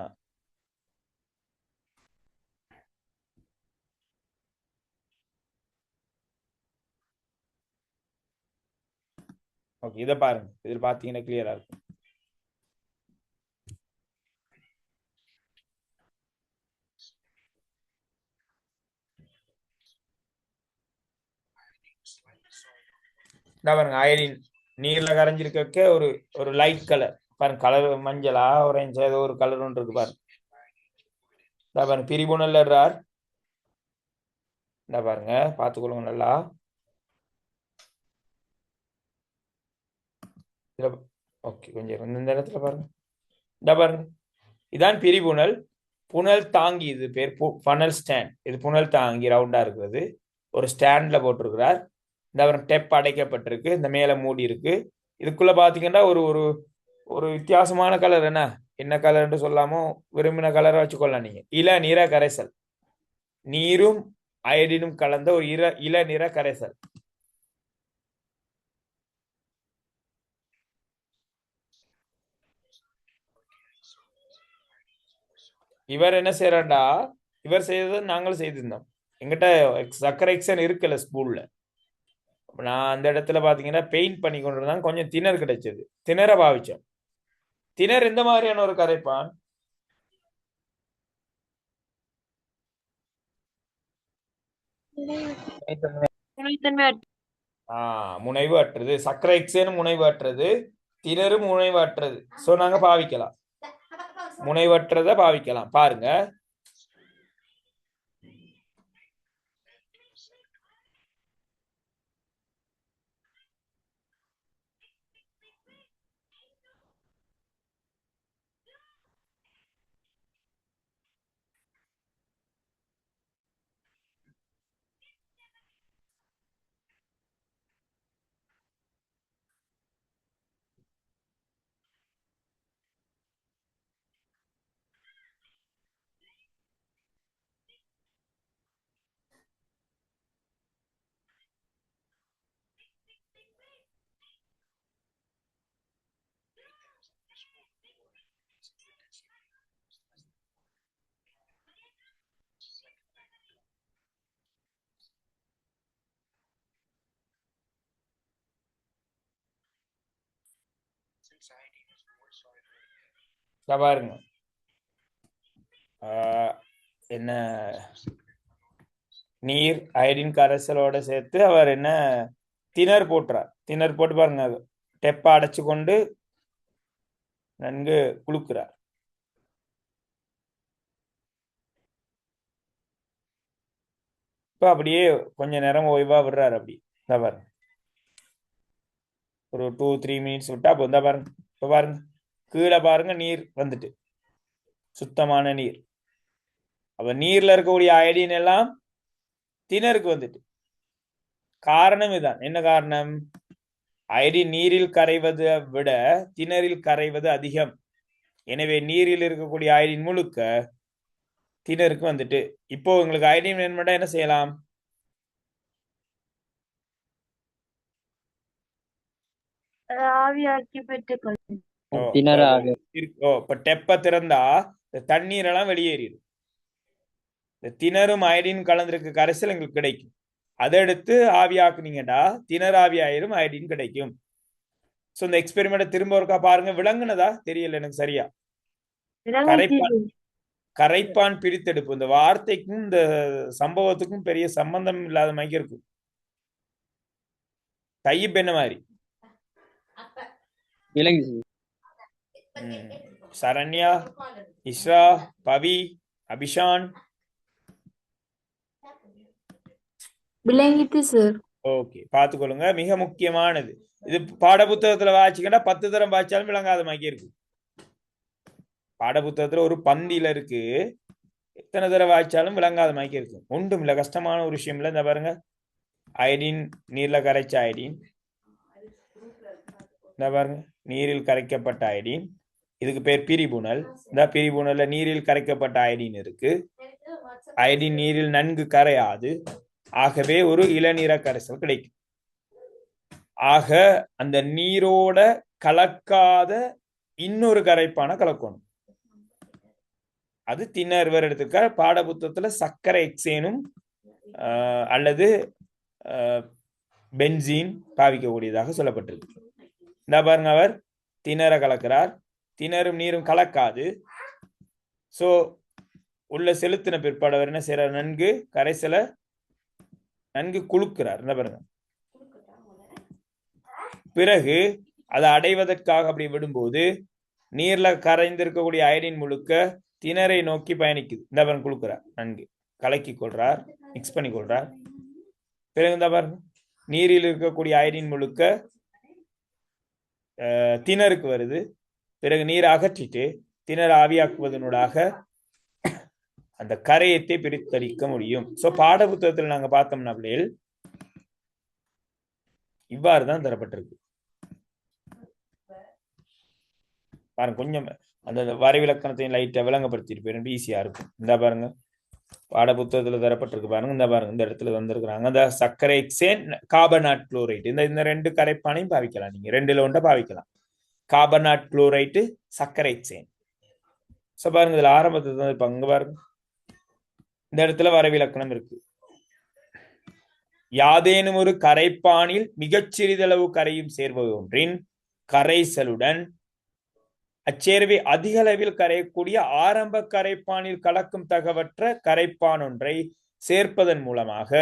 ஓகே, இதை பாருங்க, இதில் பாத்தீங்கன்னா கிளியரா இருக்கும். பாருங்க, அயடின் நீர்ல கரைஞ்சிருக்க ஒரு ஒரு லைட் கலர் பாருங்க, கலர் மஞ்சளா ஆரஞ்சா ஏதோ ஒரு கலர் ஒன்று இருக்கு பாருங்க. பாருங்க பிரிபுணல்ல இருறார், பாருங்க பார்த்துக்கொள்ளுங்க நல்லா. ஓகே, கொஞ்சம் இந்த இடத்துல பாருங்க, பாருங்க இதான் பிரிபுணல். புனல் தாங்கி, இது பேர் ஃபனல் ஸ்டாண்ட். இது புனல் தாங்கி ரவுண்டா இருக்கிறது, ஒரு ஸ்டாண்ட்ல போட்டிருக்கிறார். இந்த டெப் அடைக்கப்பட்டிருக்கு, இந்த மேல மூடி இருக்கு. இதுக்குள்ள பாத்தீங்கன்னா ஒரு ஒரு ஒரு வித்தியாசமான கலர். என்ன கலர்ன்னு சொல்லாமோ விரும்பின கலரை வச்சுக்கொள்ளலாம் நீங்க. இளநிற கரைசல், நீரும் அயடினும் கலந்த ஒரு இளநிற கரைசல். இவர் என்ன செய்யறாண்டா, இவர் செய்தது நாங்களும் செய்திருந்தோம். எங்கிட்ட சக்கரை எக்ஸன் இருக்குல்ல ஸ்கூல்ல, நான் அந்த இடத்துல பாத்தீங்கன்னா பெயிண்ட் பண்ணி கொண்டு இருந்தாங்க, கொஞ்சம் திணறு கிடைச்சது, திணற பாவிச்சோம். திணறு எந்த மாதிரியான ஒரு கரைப்பான்? முனைத்தன்மை முனைவு அற்றது. சர்க்கரை எக்ஸேனும் முனைவு அற்றது, திணறு முனைவு அற்றது. சோ நாங்க பாவிக்கலாம், முனைவற்றதை பாவிக்கலாம். பாருங்க, இத பாருங்க. என்ன நீர் அயடின் கரைசலோட சேர்த்து அவர் என்ன திணறு போட்டுறார். திணறு போட்டு பாருங்க, டெப்ப அடைச்சு கொண்டு நன்கு குளுக்குறார். இப்ப அப்படியே கொஞ்ச நேரம் ஓய்வா விடுறாரு. அப்படி இந்த பாருங்க, ஒரு 2-3 மினிட்ஸ் விட்டா அப்போ இந்த பாருங்க. இப்ப பாருங்க, கீழே பாருங்க, நீர் வந்துட்டு, சுத்தமான நீர். அப்ப நீர்ல இருக்கக்கூடிய அயடின் எல்லாம் திணறுக்கு வந்துட்டு. காரணம் இதுதான். என்ன காரணம்? அயடின் நீரில் கரைவதை விட திணறில் கரைவது அதிகம். எனவே நீரில் இருக்கக்கூடிய அயடின் முழுக்க திணறுக்கு வந்துட்டு. இப்போ உங்களுக்கு அயடின் வேணும்னா என்ன செய்யலாம்? ஆவியாக்கி பெற்றுக்கொள்ளும். இப்ப டெப்ப திறந்தா தண்ணீர் எல்லாம் வெளியேறிடும். இந்த திணறும் அயடின் கலந்திருக்க கரைசல் எங்களுக்கு கிடைக்கும். அதை எடுத்து ஆவியாக்குனீங்கடா திணறு ஆவியாயிரும், அயடின் கிடைக்கும். சோ இந்த எக்ஸ்பெரிமெண்ட் திரும்ப ஒருக்கா பாருங்க. விளங்குனதா தெரியல எனக்கு சரியா. கரைப்பான் பிரித்தெடுப்பு, இந்த வார்த்தைக்கும் இந்த சம்பவத்துக்கும் பெரிய சம்பந்தம் இல்லாத மாதிரி இருக்கும். தையப் என்ன மாதிரி? சரண்யா, இஸ்ரா, பவி, அபிஷான். விளங்கிட்டு சார். ஓகே, பார்த்துக்கொள்ளுங்க. மிக முக்கியமானது இது. பாட புத்தகத்துல வாசிக்கிட்டா 10 தரம் வாசிச்சாலும் விளங்காத மாதிரி இருக்கு. பாட புத்தகத்துல ஒரு பந்தியில இருக்கு, எத்தனை தடவை வாய்ச்சாலும் விளங்காத மாதிரி இருக்கு. ஒன்றும் இல்ல, கஷ்டமான ஒரு விஷயம் இல்ல. இந்த பாருங்க, அயடின் நீர்ல கரைச்ச அயடின். இந்த பாருங்க, நீரில் கரைக்கப்பட்ட அயடின். இதுக்கு பேர் பிரிபுணல். இந்த பிரிபுணல்ல நீரில் கரைக்கப்பட்ட அயடின் இருக்கு. அயடின் நீரில் நன்கு கரையாது, ஆகவே ஒரு இளநீர கரைசல் கிடைக்கும். ஆக அந்த நீரோட கலக்காத இன்னொரு கரைப்பான கலக்கணும். அது திணறு. வேறு எடுத்துக்க பாட புத்தகத்துல சர்க்கரை எக்ஸேனும் அல்லது பென்சீன் பாவிக்கக்கூடியதாக சொல்லப்பட்டிருக்கு. இந்த பாருங்க, அவர் திணற கலக்கிறார். திணறும் நீரும் கலக்காது. சோ உள்ள செலுத்தின பிற்பாடு அவர் என்ன செய்யறார்? நன்கு கரைசலை நன்கு குளுக்கிறார். என்ன பாருங்க, பிறகு அதை அடைவதற்காக அப்படி விடும்போது நீர்ல கரைந்திருக்கக்கூடிய அயடின் முழுக்க திணறை நோக்கி பயணிக்குது. இந்த பாருங்க, குளுக்கிறார், நன்கு கலக்கி கொள்றார், மிக்ஸ் பண்ணி கொள்றார். பிறகு இந்த பாருங்க, நீரில் இருக்கக்கூடிய அயடின் முழுக்க திணறுக்கு வருது. பிறகு நீரை அகற்றிட்டு திணறு ஆவியாக்குவதனூடாக அந்த கரையத்தை பிரித்தளிக்க முடியும். சோ பாட புத்தகத்தில் நாங்க பார்த்தோம்னா பிள்ளைகள் இவ்வாறுதான் தரப்பட்டிருக்கு. பாருங்க, கொஞ்சம் அந்த வரைவிலக்கணத்தையும் லைட்டா விளங்கப்படுத்திட்டு ஈஸியா இருக்கும். இந்த பாருங்க, பாட புத்தகத்துல தரப்பட்டிருக்கு பாருங்க. இந்த பாருங்க, இந்த இடத்துல வந்திருக்கிறாங்க. அந்த சர்க்கரை எக்ஸேன், கார்பனாட் குளோரைட். இந்த 2 கரைப்பானையும் பாவிக்கலாம். நீங்க 2ல ஒன்றை பாவிக்கலாம். கார்பனாட் குளோரைட்டு, சர்க்கரை எக்ஸேன். சோ பாருங்க, இதுல ஆரம்பத்துல இப்ப அங்க பாருங்க, இந்த இடத்துல வரைவிலக்கணம் இருக்கு. யாதேனும் ஒரு கரைப்பானில் மிகச் சிறிதளவு கரையும் சேர்வது ஒன்றின் கரைசலுடன் அச்சேர்வை அதிக அளவில் கரையக்கூடிய ஆரம்ப கரைப்பானில் கலக்கும் தகவற்ற கரைப்பான் ஒன்றை சேர்ப்பதன் மூலமாக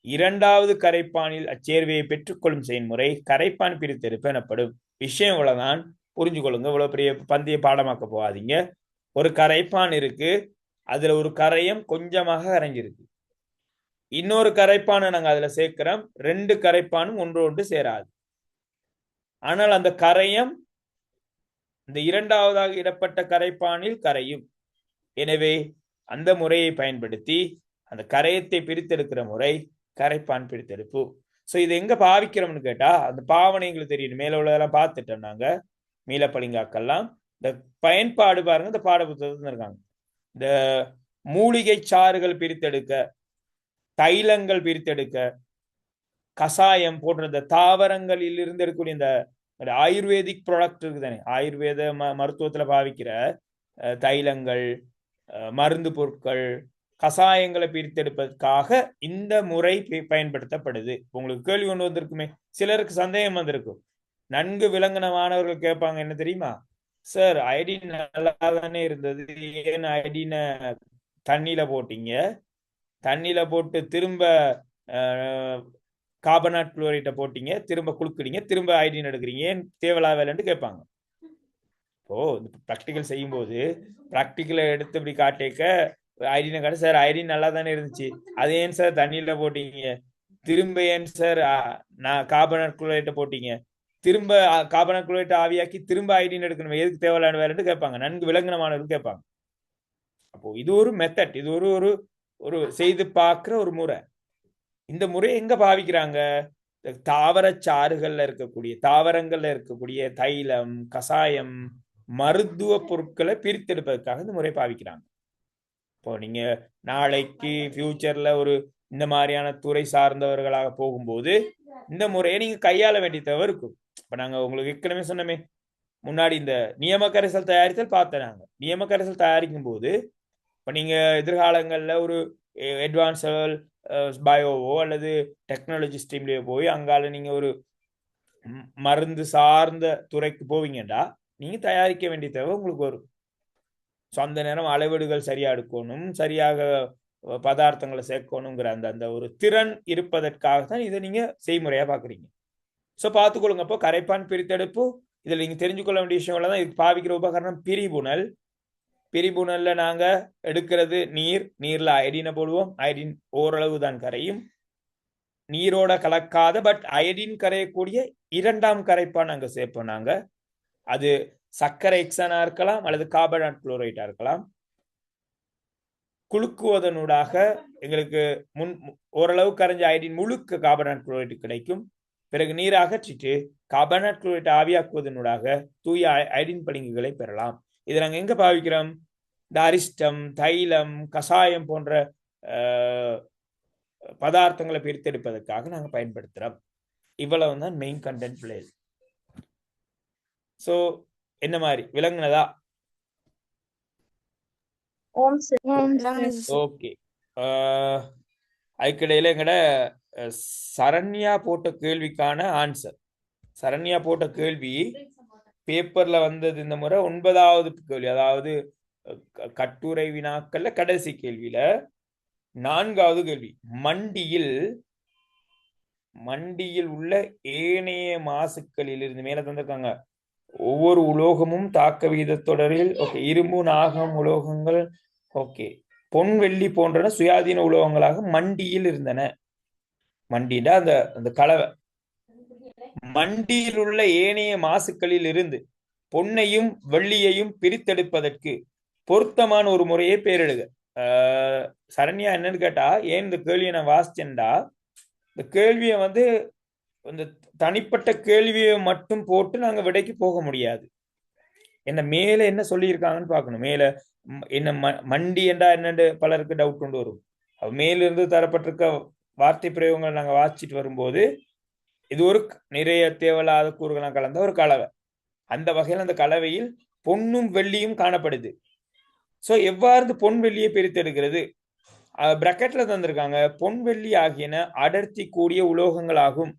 இரண்டாவது கரைப்பானில் அச்சேர்வையை பெற்றுக்கொள்ளும் செயல்முறை கரைப்பான் பிரித்தெடுப்பு எனப்படும். விஷயம் இவ்வளவுதான், புரிஞ்சுக்கொள்ளுங்க. இவ்வளவு பெரிய பந்தய பாடமாக்க போகாதீங்க. ஒரு கரைப்பான் இருக்கு, அதுல ஒரு கரையம் கொஞ்சமாக கரைஞ்சிருக்கு. இன்னொரு கரைப்பானை நாங்க அதுல சேர்க்கிறோம், 2 கரைப்பானும் ஒன்று சேராது. ஆனால் அந்த கரையம் இந்த இரண்டாவதாக இடப்பட்ட கரைப்பானில் கரையும். எனவே அந்த முறையை பயன்படுத்தி அந்த கரையத்தை பிரித்தெடுக்கிற முறை கரைப்பான் பிரித்தெடுப்பு. சோ இது எங்க பாவிக்கிறோம்னு கேட்டா, அந்த பாவனை எங்களுக்கு தெரியும், மேல உள்ளதெல்லாம் பார்த்துட்டோம் நாங்க. மீளப்பளிங்காக்கெல்லாம் இந்த பயன்பாடு பாருங்க, இந்த பாட புத்தகத்துல இருக்காங்க. இந்த மூலிகை சாறுகள் பிரித்தெடுக்க, தைலங்கள் பிரித்தெடுக்க, கசாயம் போன்ற இந்த தாவரங்களில் இருந்து இருக்கக்கூடிய இந்த ஆயுர்வேதிக் ப்ராடக்ட் இருக்குதானே, ஆயுர்வேத மருத்துவத்துல பாவிக்கிற தைலங்கள், மருந்து பொருட்கள், கசாயங்களை பிரித்தெடுப்பதற்காக இந்த முறை பயன்படுத்தப்படுது. உங்களுக்கு கேள்வி கொண்டு வந்திருக்குமே, சிலருக்கு சந்தேகம் வந்திருக்கும். நன்கு விளங்கின மாணவர்கள் கேட்பாங்க, என்ன தெரியுமா சார், ஐடின் நல்லா தானே இருந்தது, ஏன் ஐடின தண்ணியில போட்டீங்க, தண்ணியில போட்டு திரும்ப கார்பனேட் குளோரைட்டை போட்டீங்க, திரும்ப குளுக்குறீங்க, திரும்ப ஐடின் எடுக்கிறீங்க, ஏன் தேவையில்லா வேலைன்னு கேட்பாங்க. இப்போ ப்ராக்டிக்கல் செய்யும் போது ப்ராக்டிக்கலை எடுத்து இப்படி காட்டிக்க ஐடினை காட்டு, சார் ஐடின் நல்லா தானே இருந்துச்சு, அது ஏன் சார் தண்ணியில போட்டீங்க, திரும்ப ஏன் சார் நான் கார்பனேட் குளோரைட்டை போட்டீங்க, திரும்ப கார்பனேட் குளோரைட்டை ஆவியாக்கி திரும்ப ஐடின் எடுக்கணும், எதுக்கு தேவையில்லாத வேலைன்னு கேட்பாங்க. நன்கு விளங்கினமானவர்கள் கேட்பாங்க. அப்போ இது ஒரு மெத்தட், இது ஒரு ஒரு செய்து பார்க்கிற ஒரு முறை. இந்த முறையை எங்க பாவிக்கிறாங்க, தாவர சாறுகள்ல இருக்கக்கூடிய, தாவரங்கள்ல இருக்கக்கூடிய தைலம், கசாயம், மருத்துவ பொருட்களை பிரித்தெடுப்பதற்காக இந்த முறை பாவிக்கிறாங்க. இப்போ நீங்க நாளைக்கு ஃபியூச்சர்ல ஒரு இந்த மாதிரியான துறை சார்ந்தவர்களாக போகும்போது இந்த முறையை நீங்க கையாள வேண்டிய தேவை இருக்கும். இப்ப நாங்க உங்களுக்கு ஏற்கனவே சொன்னமே, முன்னாடி இந்த நியம கரைசல் தயாரித்தல் பார்த்தேன். நாங்க நியம கரைசல் தயாரிக்கும் போது இப்ப நீங்க எதிர்காலங்கள்ல ஒரு அட்வான்ஸ் பயோவோ அல்லது டெக்னாலஜி ஸ்ட்ரீம்லயோ போய் அங்கால நீங்க ஒரு மருந்து சார்ந்த துறைக்கு போவீங்கடா, நீங்க தயாரிக்க வேண்டிய தேவை உங்களுக்கு வரும். ஸோ அந்த நேரம் அளவீடுகள் சரியா எடுக்கணும், சரியாக பதார்த்தங்களை சேர்க்கணுங்கிற அந்த ஒரு திறன் இருப்பதற்காக தான் இதை நீங்க செய்முறையா பாக்குறீங்க. ஸோ பார்த்துக்கொள்ளுங்க. அப்போ கரைப்பான் பிரித்தெடுப்பு, இதுல நீங்க தெரிஞ்சுக்கொள்ள வேண்டிய விஷயங்கள் தான். இதுக்கு பாவிக்கிற உபகரணம் பிரிபுணல். பிரிபுணல்ல நாங்க எடுக்கிறது நீர்ல அயடினை போடுவோம். அயடின் ஓரளவு தான் கரையும், நீரோட கலக்காத பட் அயடின் கரையக்கூடிய 2ஆம் கரைப்பான் நாங்க சேர்ப்போம். நாங்க அது சர்க்கரை எக்ஸனா இருக்கலாம் அல்லது கார்பனேட் குளோரைட்டா இருக்கலாம். குலுக்குவதனூடாக எங்களுக்கு ஓரளவு கரைஞ்ச அயடின் முழுக்க கார்பனேட் குளோரைட் கிடைக்கும். பிறகு நீரை அகற்றிட்டு கார்பனேட் குளோரைட் ஆவியாக்குவதனூடாக தூய அயடின் பளிங்குகளை பெறலாம். இதை நாங்கள் எங்க பாவிக்கிறோம், இந்த அரிஸ்டம், தைலம், கசாயம் போன்ற பதார்த்தங்களை பிரித்தெடுப்பதற்காக நாங்கள் பயன்படுத்துறோம். இவ்வளவு தான் மெயின் கண்டென்ட் பிளேஸ். ஸோ என்ன மாதிரி விளங்குனதா? ஓகே. அதுக்கிடையில எங்கட சரண்யா போட்ட கேள்விக்கான ஆன்சர், சரண்யா போட்ட கேள்வி பேப்பர்ல வந்தது இந்த முறை 9வது கேள்வி, அதாவது கட்டுரை வினாக்கள்ல கடைசி கேள்வியில 4வது கேள்வி. மண்டியில் உள்ள ஏனைய மாசுக்களில் இருந்து மேல தந்திருக்காங்க. ஒவ்வொரு உலோகமும் தாக்க விகித தொடரில் இரும்பு, நாகம், உலோகங்கள் பொன், வெள்ளி போன்றன சுயாதீன உலோகங்களாக மண்டியில் இருந்தன. மண்டினா அந்த கலவை. மண்டியில் உள்ள ஏனைய மாசுக்களில் இருந்து பொன்னையும் வெள்ளியையும் பிரித்தெடுப்பதற்கு பொருத்தமான ஒரு முறையை பேரிடுக. சரண்யா என்னன்னு கேட்டா, ஏன் இந்த கேள்வியை நான் வாசிச்சேன்டா, இந்த கேள்வியை இந்த தனிப்பட்ட கேள்வியை மட்டும் போட்டு நாங்க விடைக்கு போக முடியாது. என்ன மேல என்ன சொல்லியிருக்காங்கன்னு பார்க்கணும். மேல என்ன மண்டி என்றா என்னன்னு பலருக்கு டவுட் கொண்டு வரும். மேலிருந்து தரப்பட்டிருக்க வார்த்தை பிரயோகங்கள் நாங்க வாசிச்சுட்டு வரும்போது இது ஒரு நிறைய தேவையில்லாத கூறுகளாம் கலந்த ஒரு கலவை. அந்த வகையில் அந்த கலவையில் பொன்னும் வெள்ளியும் காணப்படுது. சோ எவ்வாறு பொன் வெள்ளியை பிரித்தெடுக்கிறது பிராக்கெட்ல தந்திருக்காங்க பொன் வெள்ளி ஆகியன அடர்த்தி கூடிய உலோகங்களாகும்.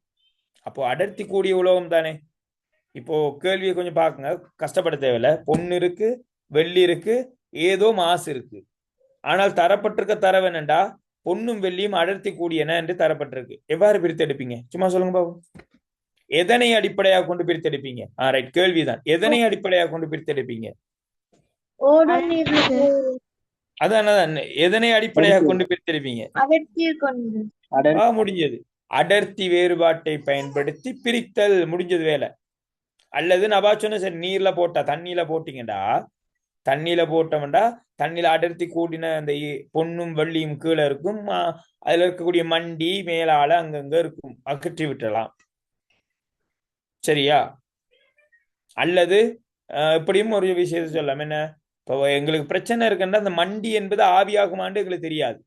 அப்போ அடர்த்தி கூடிய உலோகம் தானே. இப்போ கேள்வியை கொஞ்சம் பாக்குங்க, கஷ்டப்பட தேவையில்ல. பொண்ணு இருக்கு, வெள்ளி இருக்கு, ஏதோ மாசு இருக்கு. ஆனால் தரப்பட்டிருக்க தரவு என்னண்டா பொன்னும் வெள்ளியும் அடர்த்தி கூடியன என்று தரப்பட்டிருக்கு. எவ்வாறு பிரித்தெடுப்பீங்க சும்மா சொல்லுங்க பாபு. எதனை அடிப்படையாக கொண்டு பிரித்தெடுப்பீங்க? ரைட், கேள்விதான். எதனை அடிப்படையாக கொண்டு பிரித்தெடுப்பீங்க? ஓடும் நீர் அதான் எதனை அடிப்படையாக கொண்டு பிரித்தெடுப்பீங்க? அடர்த்தியை கொண்டு. முடிஞ்சது. அடர்த்தி வேறுபாட்டை பயன்படுத்தி பிரித்தல், முடிஞ்சது வேலை. அல்லது நபா சொன்ன சரி, நீர்ல போட்டா, தண்ணியில போட்டீங்கடா, தண்ணியில போட்டோம்டா தண்ணியில அடர்த்தி கூடின அந்த பொன்னும் வெள்ளியும் கீழே இருக்கும், அதுல இருக்கக்கூடிய மண்டி மேலால அங்கங்க இருக்கும், அகற்றி விட்டுறலாம். சரியா? அல்லது இப்படியும் ஒரு விஷயத்தை சொல்லலாம். என்ன, இப்போ எங்களுக்கு பிரச்சனை இருக்குன்னா அந்த மண்டி என்பது ஆவியாகுமான்னு எங்களுக்கு தெரியாது.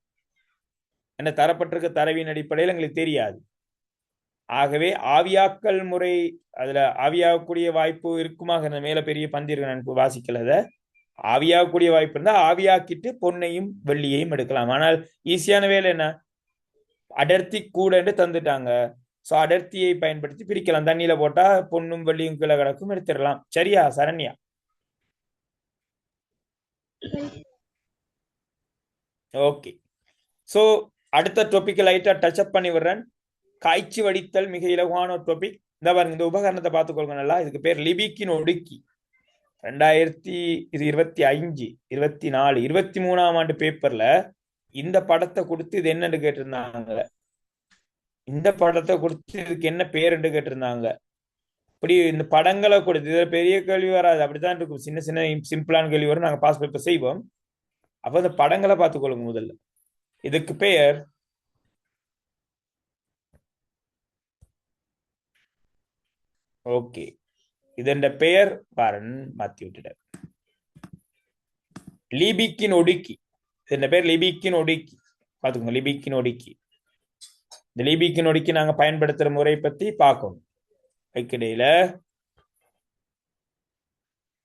என்ன, தரப்பட்டிருக்க தரவின் அடிப்படையில் எங்களுக்கு தெரியாது. ஆகவே ஆவியாக்கல் முறை, அதுல ஆவியாகக்கூடிய வாய்ப்பு இருக்குமாக மேல பெரிய பந்திருக்கு நான் வாசிக்கலத. ஆவியாகக்கூடிய வாய்ப்பு இருந்தா ஆவியாக்கிட்டு பொன்னையும் வெள்ளியையும் எடுக்கலாம். ஆனால் ஈஸியான வேலை என்ன, அடர்த்தி கூட என்று தந்துட்டாங்க. சோ அடர்த்தியை பயன்படுத்தி பிரிக்கலாம். தண்ணியில போட்டா பொன்னும் வெள்ளியும் கீழே கிடக்கும், எடுத்துடலாம். சரியா சரண்யா? ஓகே. சோ அடுத்த டாபிக் லைட்டா டச் அப் பண்ணி விடுறேன். காய்ச்சி வடித்தல் மிக இலகுவான ஒரு டாபிக். இந்த பாருங்க, இந்த உபகரணத்தை பார்த்துக்கொள்ளுங்க நல்லா. இதுக்கு பேர் லிபிக்கின் ஒடுக்கி. 2025, 24, 23ஆம் ஆண்டு பேப்பர்ல இந்த படத்தை கொடுத்து இது என்னன்னு கேட்டிருந்தாங்க. இந்த படத்தை கொடுத்து இதுக்கு என்ன பேர் என்று கேட்டிருந்தாங்க. இப்படி இந்த படங்களை கொடுத்து இதுல பெரிய கேள்வி வராது, அப்படித்தான் இருக்கும். சின்ன சின்ன சிம்பிளான கேள்வி வரும், நாங்க பாஸ் பேப்பர் செய்வோம். அப்ப இந்த படங்களை பார்த்துக்கொள்ளுங்க முதல்ல. இதுக்கு பெயர் ஓகே, இதன் பெயர் பாருன் மாத்தி விட்டுட, லிபிக்கின் ஒடுக்கி. இதன் பேர் லிபிக்கின் ஒடுக்கி. பாத்துக்கோங்க, லிபிக்கின் ஒடுக்கி. இந்த லிபிக்கின் ஒடுக்கி நாங்க பயன்படுத்துற முறை பத்தி பார்க்கணும். அதுக்கிடையில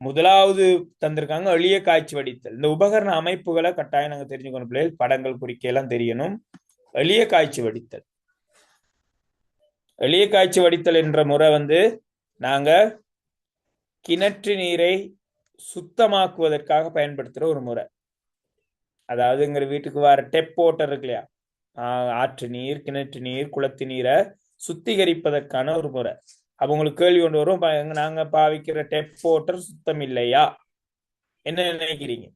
முதலாவது தந்திருக்காங்க எளிய காய்ச்சி வடித்தல். இந்த உபகரண அமைப்புகளை கட்டாயம் நாங்க தெரிஞ்சுக்கணும் பிள்ளைகள். படங்கள் குறிக்க எல்லாம் தெரியணும். எளிய காய்ச்சி வடித்தல். எளிய காய்ச்சி வடித்தல் என்ற முறை நாங்க கிணற்று நீரை சுத்தமாக்குவதற்காக பயன்படுத்துற ஒரு முறை. அதாவது எங்க வீட்டுக்கு வர டெப் வாட்டர் இருக்கு இல்லையா, ஆற்று நீர், கிணற்று நீர், குளத்து நீரை சுத்திகரிப்பதற்கான ஒரு முறை. அப்ப உங்களுக்கு கேள்வி கொண்டு வரும், நாங்க பாவிக்கிற டெப் வாட்டர் சுத்தம் இல்லையா? என்ன நினைக்கிறீங்க?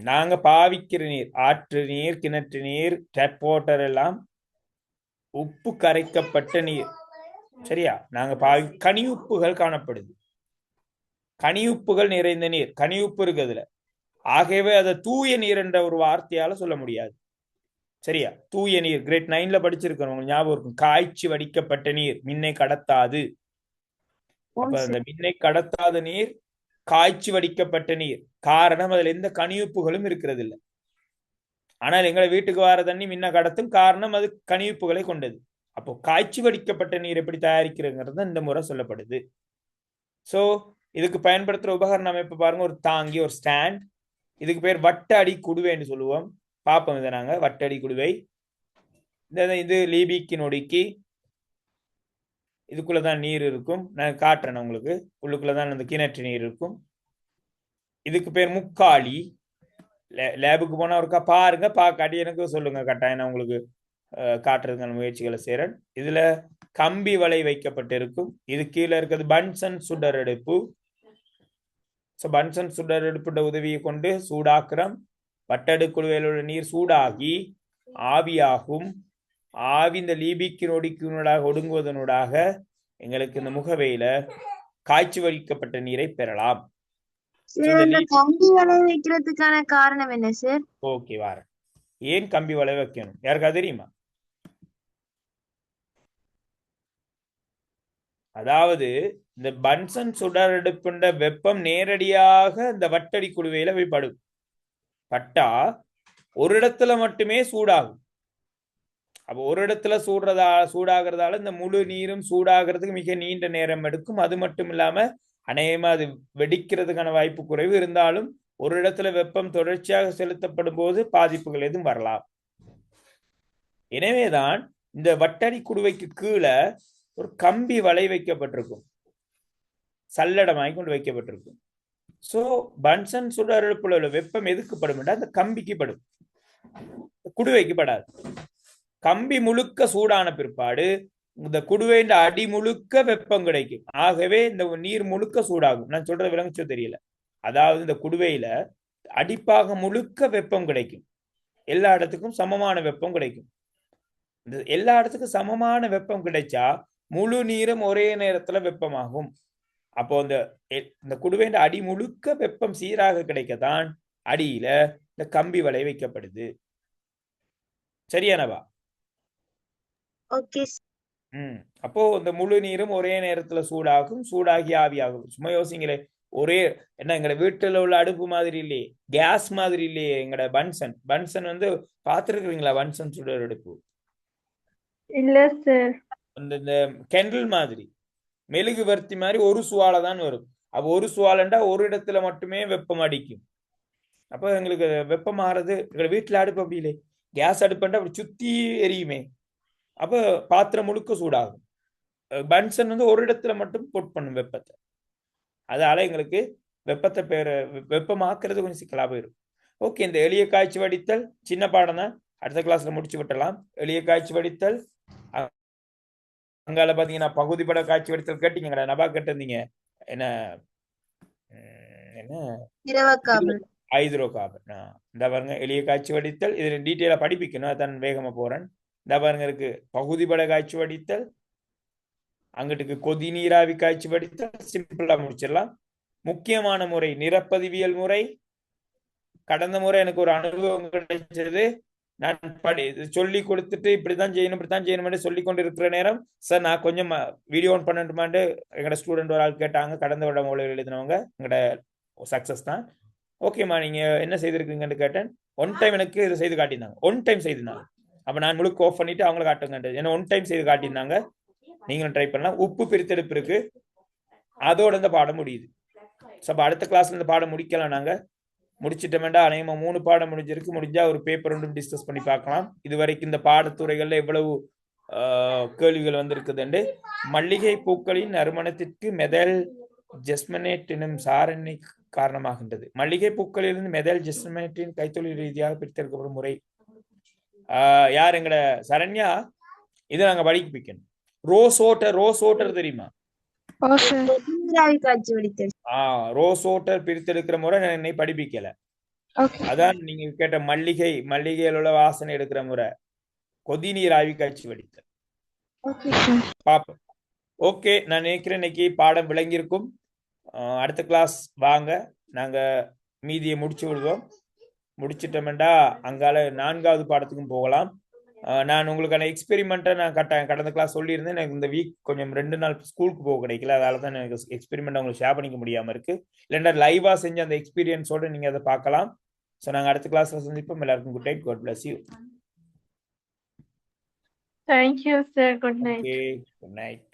நாங்க பாவிக்கிற நீர், ஆற்று நீர், கிணற்று நீர், டேப் வாட்டர் எல்லாம் உப்பு கரைக்கப்பட்ட நீர். சரியா? நாங்க கனியுப்புகள் காணப்படுது, கனியுப்புகள் நிறைந்த நீர், கனியுப்பு இருக்கு அதுல. ஆகவே அதை தூய நீர் என்ற ஒரு வார்த்தையால சொல்ல முடியாது. சரியா? தூய நீர் கிரேட் 9ல படிச்சிருக்கோம், உங்களுக்கு ஞாபகம் இருக்கும். காய்ச்சி வடிக்கப்பட்ட நீர், மின்னை கடத்தாது. அப்ப அந்த மின்னை கடத்தாத நீர் காய்ச்சி வடிக்கப்பட்ட நீர். காரணம், அதுல எந்த கனியுப்புகளும் இருக்கிறது இல்லை. ஆனால் எங்களை வீட்டுக்கு வர தண்ணி மின்ன கடத்தும், காரணம் அது கனியுப்புகளை கொண்டது. அப்போ காய்ச்சி வடிக்கப்பட்ட நீர் எப்படி தயாரிக்கிறதுங்கிறது இந்த முறை சொல்லப்படுது. சோ இதுக்கு பயன்படுத்துற உபகரண அமைப்பு பாருங்க, ஒரு தாங்கி, ஒரு ஸ்டாண்ட். இதுக்கு பேர் வட்ட அடி குடுவைன்னு சொல்லுவோம். பார்ப்போம் இதை நாங்க. வட்டடி குடுவை. இது லிபிக்கின் ஒடுக்கி. இதுக்குள்ளதான் நீர் இருக்கும். நான் காட்டுறேன் உங்களுக்கு. உள்ளுக்குள்ளதான் அந்த கிணற்று நீர் இருக்கும். இதுக்கு பேர் முக்காலி. லேபுக்கு போனா ஒருக்கா பாருங்க, காட்டி எனக்கு சொல்லுங்க கட்டாயம், நான் உங்களுக்கு காட்டுறதுக்கான முயற்சிகளை செய்யறேன். இதுல கம்பி வலை வைக்கப்பட்டிருக்கும். இது கீழே இருக்கிறது பன்சன் சுடர் அடுப்பு. பன்சன் சுடர் அடுப்புட உதவியை கொண்டு சூடாக்குறோம். வட்டடு குழுவையில் உள்ள நீர் சூடாகி ஆவியாகும். ஆவி இந்த லிபிக்கின் ஒடுக்கினூடாக ஒடுங்குவதனூடாக எங்களுக்கு இந்த முகவையில காய்ச்சி வடிக்கப்பட்ட நீரை பெறலாம். கம்பி வலை வைக்கிறதுக்கான காரணம் என்ன சார்? ஓகே, வார ஏன் கம்பி வலை வைக்கணும் யாருக்கா தெரியுமா? அதாவது இந்த பன்சன் சுடர் அடுப்புண்ட வெப்பம் நேரடியாக இந்த வட்டடி குழுவையில போய் படும். பட்டா ஒரு இடத்துல மட்டுமே சூடாகும். அப்போ ஒரு இடத்துல சூடாகிறதால இந்த முழு நீரும் சூடாகிறதுக்கு மிக நீண்ட நேரம் எடுக்கும். அது மட்டும் இல்லாம அநேகமா அது வெடிக்கிறதுக்கான வாய்ப்பு குறைவு இருந்தாலும் ஒரு இடத்துல வெப்பம் தொடர்ச்சியாக செலுத்தப்படும் போது பாதிப்புகள் எதுவும் வரலாம். எனவேதான் இந்த வட்டடி குடுவைக்கு கீழே ஒரு கம்பி வலை வைக்கப்பட்டிருக்கும், சல்லடமாய் கொண்டு வைக்கப்பட்டிருக்கும். சோ பன்சன் சுடரெழுப்புல உள்ள வெப்பம் எதுக்கு படும் என்றால் அந்த கம்பிக்கு படும், குடுவைக்கு படாது. கம்பி முழுக்க சூடான பிற்பாடு இந்த குடுவையின் அடி முழுக்க வெப்பம் கிடைக்கும். ஆகவே இந்த நீர் முழுக்க சூடாகும். நான் சொல்றது விளங்குச்சோ தெரியல. அதாவது இந்த குடுவையில அடிப்பாக முழுக்க வெப்பம் கிடைக்கும், எல்லா இடத்துக்கும் சமமான வெப்பம் கிடைக்கும். இந்த எல்லா இடத்துக்கும் சமமான வெப்பம் கிடைச்சா முழு நீரும் ஒரே நேரத்துல வெப்பமாகும். அப்போ இந்த குடுவையின் அடி முழுக்க வெப்பம் சீராக கிடைக்கத்தான் அடியில இந்த கம்பி வலை வைக்கப்படுது. சரியானவா? ஓகே அப்போ இந்த முழு நீரும் ஒரே நேரத்துல சூடாகும், சூடாகி ஆவியாகும். சும்மா யோசிங்களே, ஒரே என்ன எங்கட வீட்டுல உள்ள அடுப்பு மாதிரி இல்லையே, கேஸ் மாதிரி இல்லையே எங்கட பன்சன் வந்து பாத்துருக்கீங்களா? பன்சன் சுடர் அடுப்பு இல்ல சார். இந்த கெண்டில் மாதிரி மெழுகு வர்த்தி மாதிரி ஒரு சுவாலை தான் வரும். அப்போ ஒரு சுவாலண்டா ஒரு இடத்துல மட்டுமே வெப்பம் அடிக்கும். அப்போ எங்களுக்கு வெப்பம் ஆறது. எங்க வீட்டுல அடுப்பு அப்படி இல்லை, கேஸ் அடுப்புண்டா அப்படி சுத்தி எரியுமே, அப்போ பாத்திரம் முழுக்க சூடாகும். பன்சன் வந்து ஒரு இடத்துல மட்டும் போட் பண்ணும் வெப்பத்தை. அதனால எங்களுக்கு வெப்பமாக்குறது கொஞ்சம் சிக்கலா போயிடும். ஓகே, இந்த எளிய காய்ச்சி வடித்தல் சின்ன பாடம் தான், அடுத்த கிளாஸ்ல முடிச்சு விட்டலாம். எளிய காய்ச்சி வடித்தல், அங்கால பாத்தீங்கன்னா பகுதிப்பட காய்ச்சி வடித்தல் கேட்டீங்கடா, நபா கேட்டிருந்தீங்க. என்ன ஹைட்ரோ கார்பன். இந்த பாருங்க, எளிய காய்ச்சி வடித்தல். இதுல டீட்டெயிலா படிப்பிக்கணும், அதான் வேகமா போறேன். இந்த பாருங்க இருக்கு பகுதிப்பட காய்ச்சி வடித்தல், அங்கிட்டுக்கு கொதி நீராவி காய்ச்சி வடித்தல். சிம்பிளா முடிச்சிடலாம். முக்கியமான முறை நிறப்பதிவியல் முறை. கடந்த முறை எனக்கு ஒரு அனுபவம் கிடைச்சது. நான் சொல்லி கொடுத்துட்டு இப்படித்தான் செய்யணும் சொல்லி கொண்டு இருக்கிற நேரம், சார் நான் கொஞ்சம் வீடியோ ஆன் பண்ணட்டுமாண்டு எங்கட ஸ்டூடெண்ட் ஒரு ஆள் கேட்டாங்க. கடந்த வருடம் எழுதினவங்க, எங்கட சக்சஸ் தான். ஓகேம்மா நீங்க என்ன செய்திருக்கீங்கன்னு கேட்டேன். ஒன் டைம் எனக்கு இதை செய்து காட்டியிருந்தாங்க, ஒன் டைம் செய்திருந்தாங்க. அப்ப நான் முழுக்க ஆஃப் பண்ணிட்டு அவங்கள காட்டுங்க, ஏன்னா ஒன் டைம் செய்து காட்டியிருந்தாங்க. நீங்களும் ட்ரை பண்ணலாம். உப்பு பிரித்தெடுப்பு இருக்கு, அதோட இந்த பாடம் முடியுது. அடுத்த கிளாஸ்ல இந்த பாடம் முடிக்கலாம். நாங்க முடிச்சிட்டோம்டா, அநேகமா 3 பாடம் முடிஞ்சிருக்கு. முடிஞ்சா ஒரு பேப்பர் ஒன்றும் டிஸ்கஸ் பண்ணி பார்க்கலாம். இதுவரைக்கும் இந்த பாடத்துறைகள்ல எவ்வளவு கேள்விகள் வந்திருக்குதுண்டு. மல்லிகை பூக்களின் நறுமணத்திற்கு மெதல் ஜெஸ்மனேட் எனும் சாரணை காரணமாகின்றது. மல்லிகை பூக்களிலிருந்து மெதல் ஜெஸ்மனேட்டின் கைத்தொழில் ரீதியாக பிரித்தெடுக்கப்படும் முறை. யார்? எங்கட சரண்யா. இதை நாங்க படிப்பிக்கணும். ரோஸ் ஓட்டர் தெரியுமா? ரோஸ் ஓட்டர் பிரித்தெடுக்கிற முறை என்னை படிப்பிக்கல. அதான் நீங்க கேட்ட மல்லிகையில் உள்ள வாசனை எடுக்கிற முறை கொதி நீர் ஆவி காய்ச்சி வடித்தல். பாப்போம். ஓகே, நான் நினைக்கிறேன் இன்னைக்கு பாடம் விளங்கியிருக்கும். அடுத்த கிளாஸ் வாங்க, நாங்க மீதியை முடிச்சு விடுவோம். முடிச்சிட்டோம்டா அங்கால 4வது பாடத்துக்கும் போகலாம். நான் உங்களுக்கான எக்ஸ்பெரிமெண்ட்டை நான் கடந்த கிளாஸ் சொல்லியிருந்தேன். எனக்கு இந்த வீக் கொஞ்சம் 2 நாள் ஸ்கூலுக்கு போக கிடைக்கல, அதனால தான் எனக்கு எக்ஸ்பெரிமெண்ட் உங்களுக்கு ஷேர் பண்ணிக்க முடியாம இருக்கு. இல்லைன்னா லைவா செஞ்ச அந்த எக்ஸ்பீரியன்ஸோட நீங்க அதை பார்க்கலாம். ஸோ நாங்கள் அடுத்த கிளாஸ்ல சந்திப்போம். எல்லாருக்கும் good night. God bless you. Thank you, sir. Good night. Okay, good night.